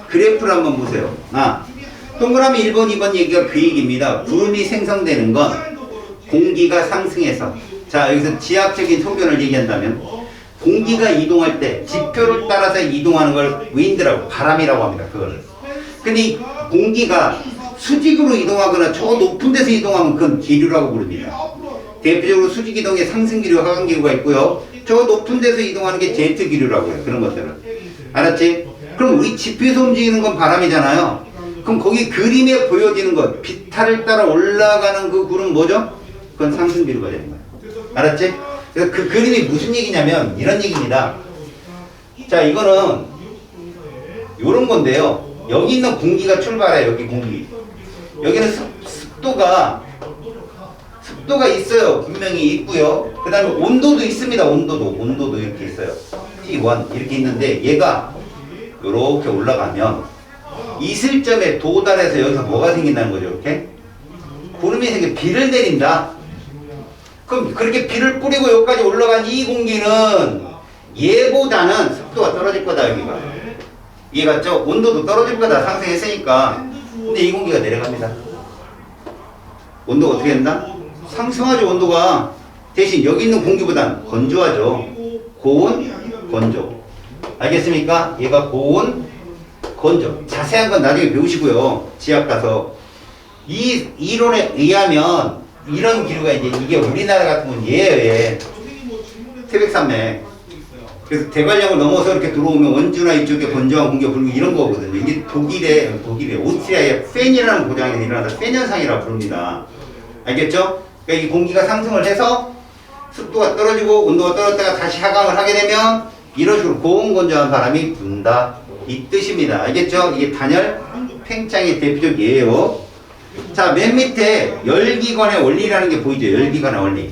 그래프를 한번 보세요. 동그라미 1번, 2번 얘기가 그 얘기입니다. 구름이 생성되는 건 공기가 상승해서. 자, 여기서 지학적인 소견을 얘기한다면 공기가 이동할 때 지표를 따라서 이동하는 걸 윈드라고, 바람이라고 합니다. 그걸. 근데 이 공기가 수직으로 이동하거나 저 높은 데서 이동하면 그건 기류라고 부릅니다. 대표적으로 수직 이동에 상승 기류, 하강 기류가 있고요. 저 높은 데서 이동하는 게 제트 기류라고 해요. 그런 것들은. 알았지? 그럼 우리 지표에서 움직이는 건 바람이잖아요. 그럼 거기 그림에 보여지는 것, 비탈을 따라 올라가는 그 구름 뭐죠? 그건 상승 기류가 되는 거예요. 알았지? 그래서 그 그림이 무슨 얘기냐면 이런 얘기입니다. 자, 이거는 요런 건데요. 여기 있는 공기가 출발해요. 여기 공기. 여기는 습도가 있어요. 분명히 있고요. 그 다음에 온도도 있습니다. 온도도 이렇게 있어요. T1 이렇게 있는데 얘가 이렇게 올라가면 이슬점에 도달해서 여기서 뭐가 생긴다는 거죠. 이렇게 구름이 생겨 비를 내린다. 그럼 그렇게 비를 뿌리고 여기까지 올라간 이 공기는 얘보다는 습도가 떨어질 거다. 여기가 이해 갔죠? 온도도 떨어질 거다. 상승했으니까. 근데 이 공기가 내려갑니다. 온도가 어떻게 된다? 상승하죠. 온도가. 대신 여기 있는 공기보단 건조하죠. 고온, 건조. 알겠습니까? 얘가 고온, 건조. 자세한 건 나중에 배우시고요. 지학 가서. 이 이론에 의하면 이런 기류가 이제 이게 우리나라 같은 건 얘예요. 얘. 태백산맥. 그래서 대관령을 넘어서 이렇게 들어오면 원주나 이쪽에 건조한 공기가 불고 이런 거거든요. 이게 독일에 오스트리아의 팬이라는 고장에서 일어나서 팬 현상이라고 부릅니다. 알겠죠? 그러니까 이 공기가 상승을 해서 습도가 떨어지고 온도가 떨어졌다가 다시 하강을 하게 되면 이런 식으로 고온 건조한 바람이 분다. 이 뜻입니다. 알겠죠? 이게 단열 팽창의 대표적 예예요. 자, 맨 밑에 열기관의 원리라는 게 보이죠? 열기관의 원리.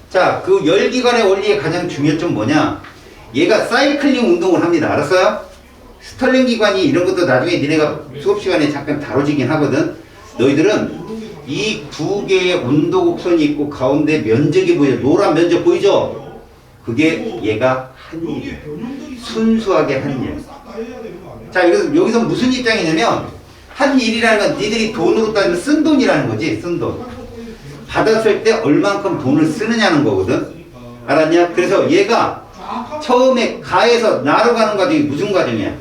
자, 그 열기관의 원리의 가장 중요한 점 뭐냐? 얘가 사이클링 운동을 합니다. 알았어요? 스털링 기관이 이런 것도 나중에 니네가 수업 시간에 잠깐 다뤄지긴 하거든. 너희들은 이 두 개의 온도 곡선이 있고 가운데 면적이 보이죠? 노란 면적 보이죠? 그게 얘가 한 일. 순수하게 한 일. 자, 여기서 무슨 입장이냐면 한 일이라는 건 니들이 돈으로 따지면 쓴 돈이라는 거지. 쓴 돈. 받았을 때 얼만큼 돈을 쓰느냐는 거거든. 알았냐? 그래서 얘가 처음에 가에서 나로 가는 과정이 무슨 과정이야?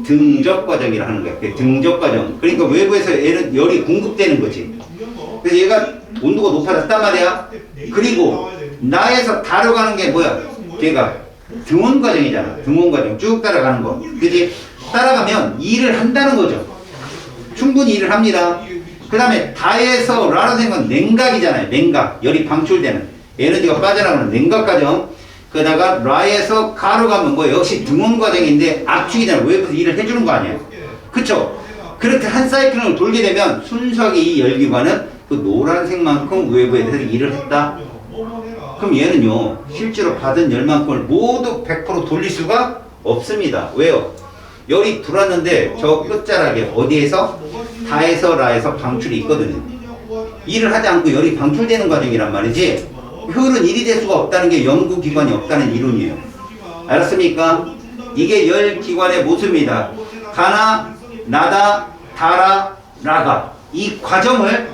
등적 과정이라 하는 거야. 등적 과정. 그러니까 외부에서 얘는 열이 공급되는 거지. 그래서 얘가 온도가 높아졌단 말이야. 그리고 나에서 다로 가는 게 뭐야? 걔가 등원 과정이잖아. 등원 과정. 쭉 따라가는 거. 그지? 따라가면 일을 한다는 거죠. 충분히 일을 합니다. 그 다음에 다에서 라로 된 건 냉각이잖아요. 냉각. 열이 방출되는. 에너지가 빠져나가는 냉각 과정. 그러다가 라에서 가로 가면 뭐 역시 등원 과정인데 압축이잖아요. 외부에서 일을 해주는 거 아니에요. 그쵸? 그렇게 한 사이클을 돌게 되면 순수하게 이 열기관은 그 노란색만큼 외부에 대해서 일을 했다. 그럼 얘는요. 실제로 받은 열만큼을 모두 100% 돌릴 수가 없습니다. 왜요? 열이 들어왔는데 저 끝자락에 어디에서? 다에서 라에서 방출이 있거든요. 일을 하지 않고 열이 방출되는 과정이란 말이지 효율은 1이 될 수가 없다는 게 연구기관이 없다는 이론이에요. 알았습니까? 이게 열기관의 모습입니다. 가나, 나다, 다라, 라가. 이 과정을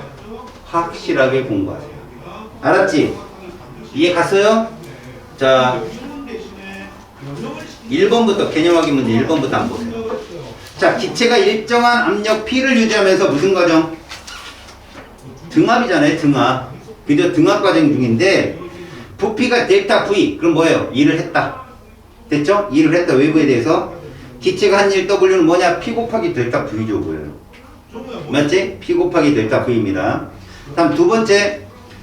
확실하게 공부하세요. 알았지? 이해 갔어요? 자, 1번부터 개념 확인 문제 1번부터 한번 보세요. 자, 기체가 일정한 압력 P를 유지하면서 무슨 과정? 등압이잖아요, 등압. 그죠? 등압 과정 중인데 부피가 델타 V. 그럼 뭐예요? 일을 했다. 됐죠? 일을 했다. 외부에 대해서. 기체가 한 일 W는 뭐냐? P 곱하기 델타 V죠, 뭐예요? 맞지? P 곱하기 델타 V입니다. 다음 두 번째,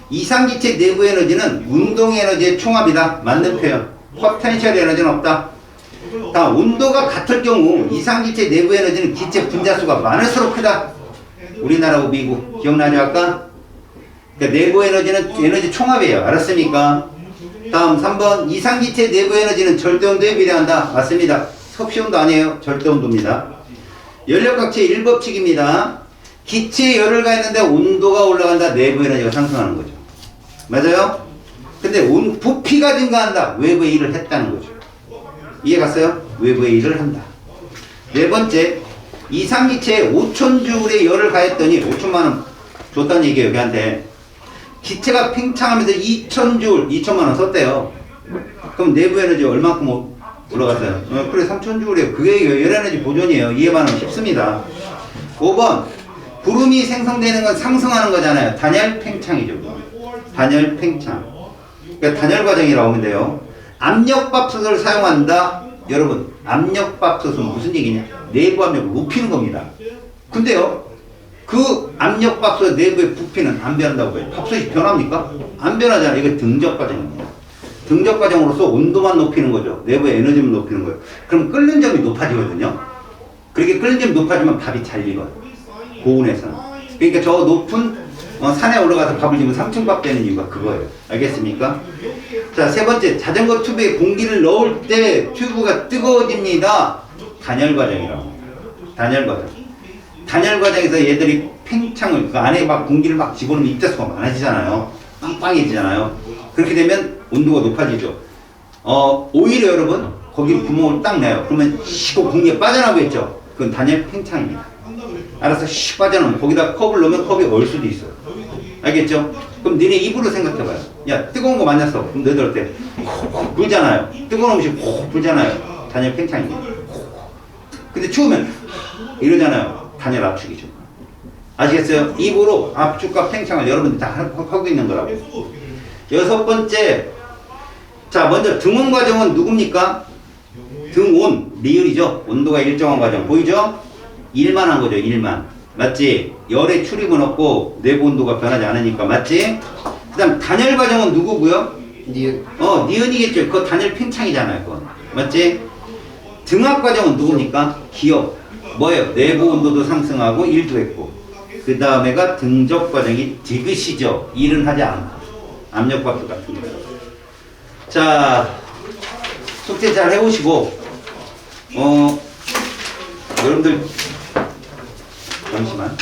이상기체 내부 에너지는 운동 에너지의 총합이다. 맞는 표현. 포텐셜 에너지는 없다. 다음 온도가 같을 경우 이상기체 내부 에너지는 기체 분자수가 많을수록 크다. 우리나라하고 미국 기억나죠 아까? 그러니까 내부 에너지는 에너지 총합이에요. 알았습니까? 다음 3번 이상기체 내부 에너지는 절대온도에 비례한다. 맞습니다. 섭씨온도 아니에요. 절대온도입니다. 연력각체 1법칙입니다. 기체에 열을 가했는데 온도가 올라간다. 내부 에너지가 상승하는 거죠. 맞아요? 근데 부피가 증가한다. 외부의 일을 했다는 거죠. 이해 갔어요? 외부의 일을 한다. 네 번째, 이상기체에 5,000J의 열을 가했더니 5천만 원 줬다는 얘기예요. 여기한테. 기체가 팽창하면서 2,000J, 2천만 원 썼대요. 그럼 내부 에너지 얼마큼 올라갔어요? 그래 3,000J래요. 그게 열에너지 보존이에요. 이해만 하면 쉽습니다. 5번, 구름이 생성되는 건 상승하는 거잖아요. 단열 팽창이죠. 단열 팽창. 그러니까 단열 과정이라고 하면 돼요. 압력밥솥을 사용한다. 여러분, 압력밥솥은 무슨 얘기냐? 내부 압력을 높이는 겁니다. 근데요, 그 압력밥솥 내부의 부피는 안 변한다고 해요. 밥솥이 변합니까? 안 변하잖아요. 이거 등적 과정입니다. 등적 과정으로서 온도만 높이는 거죠. 내부의 에너지만 높이는 거예요. 그럼 끓는 점이 높아지거든요. 그렇게 끓는 점이 높아지면 밥이 잘 익어요. 고온에서는. 그러니까 저 높은 산에 올라가서 밥을 지면 3층 밥 되는 이유가 그거예요. 알겠습니까? 자, 세 번째, 자전거 튜브에 공기를 넣을 때 튜브가 뜨거워집니다. 단열 과정이라고 합니다. 단열 과정. 단열 과정에서 얘들이 팽창을, 그 안에 막 공기를 막 집어넣으면 입자수가 많아지잖아요. 빵빵해지잖아요. 그렇게 되면 온도가 높아지죠. 오히려 여러분, 거기 구멍을 딱 내요. 그러면 시고 공기가 빠져나오겠죠. 그건 단열 팽창입니다. 알아서 슉 빠져나오면 거기다 컵을 넣으면 컵이 얼 수도 있어요. 알겠죠? 그럼 너네 입으로 생각해봐요. 야, 뜨거운 거 만났어. 그럼 너희들 어때? 콕콕 불잖아요. 뜨거운 음식 콕 불잖아요. 단열 팽창입니다. 근데 추우면 이러잖아요. 단열 압축이죠. 아시겠어요? 입으로 압축과 팽창을 여러분들 다 하고 있는 거라고. 여섯 번째, 자, 먼저 등온 과정은 누굽니까? 등온, 리을이죠. 온도가 일정한 과정. 보이죠? 일만 한 거죠, 일만. 맞지? 열의 출입은 없고 내부 온도가 변하지 않으니까. 맞지? 그 다음 단열 과정은 누구고요? 니은. 니은이겠죠. 그거 단열 팽창이잖아요. 그건. 맞지? 등압 과정은 누굽니까? 기업. 뭐예요? 내부 온도도 상승하고 일도 했고. 그 다음에가 등적 과정이 디귿이죠. 일은 하지 않고. 압력밥솥 같은 거. 자, 숙제 잘 해오시고, 여러분들, 잠시만.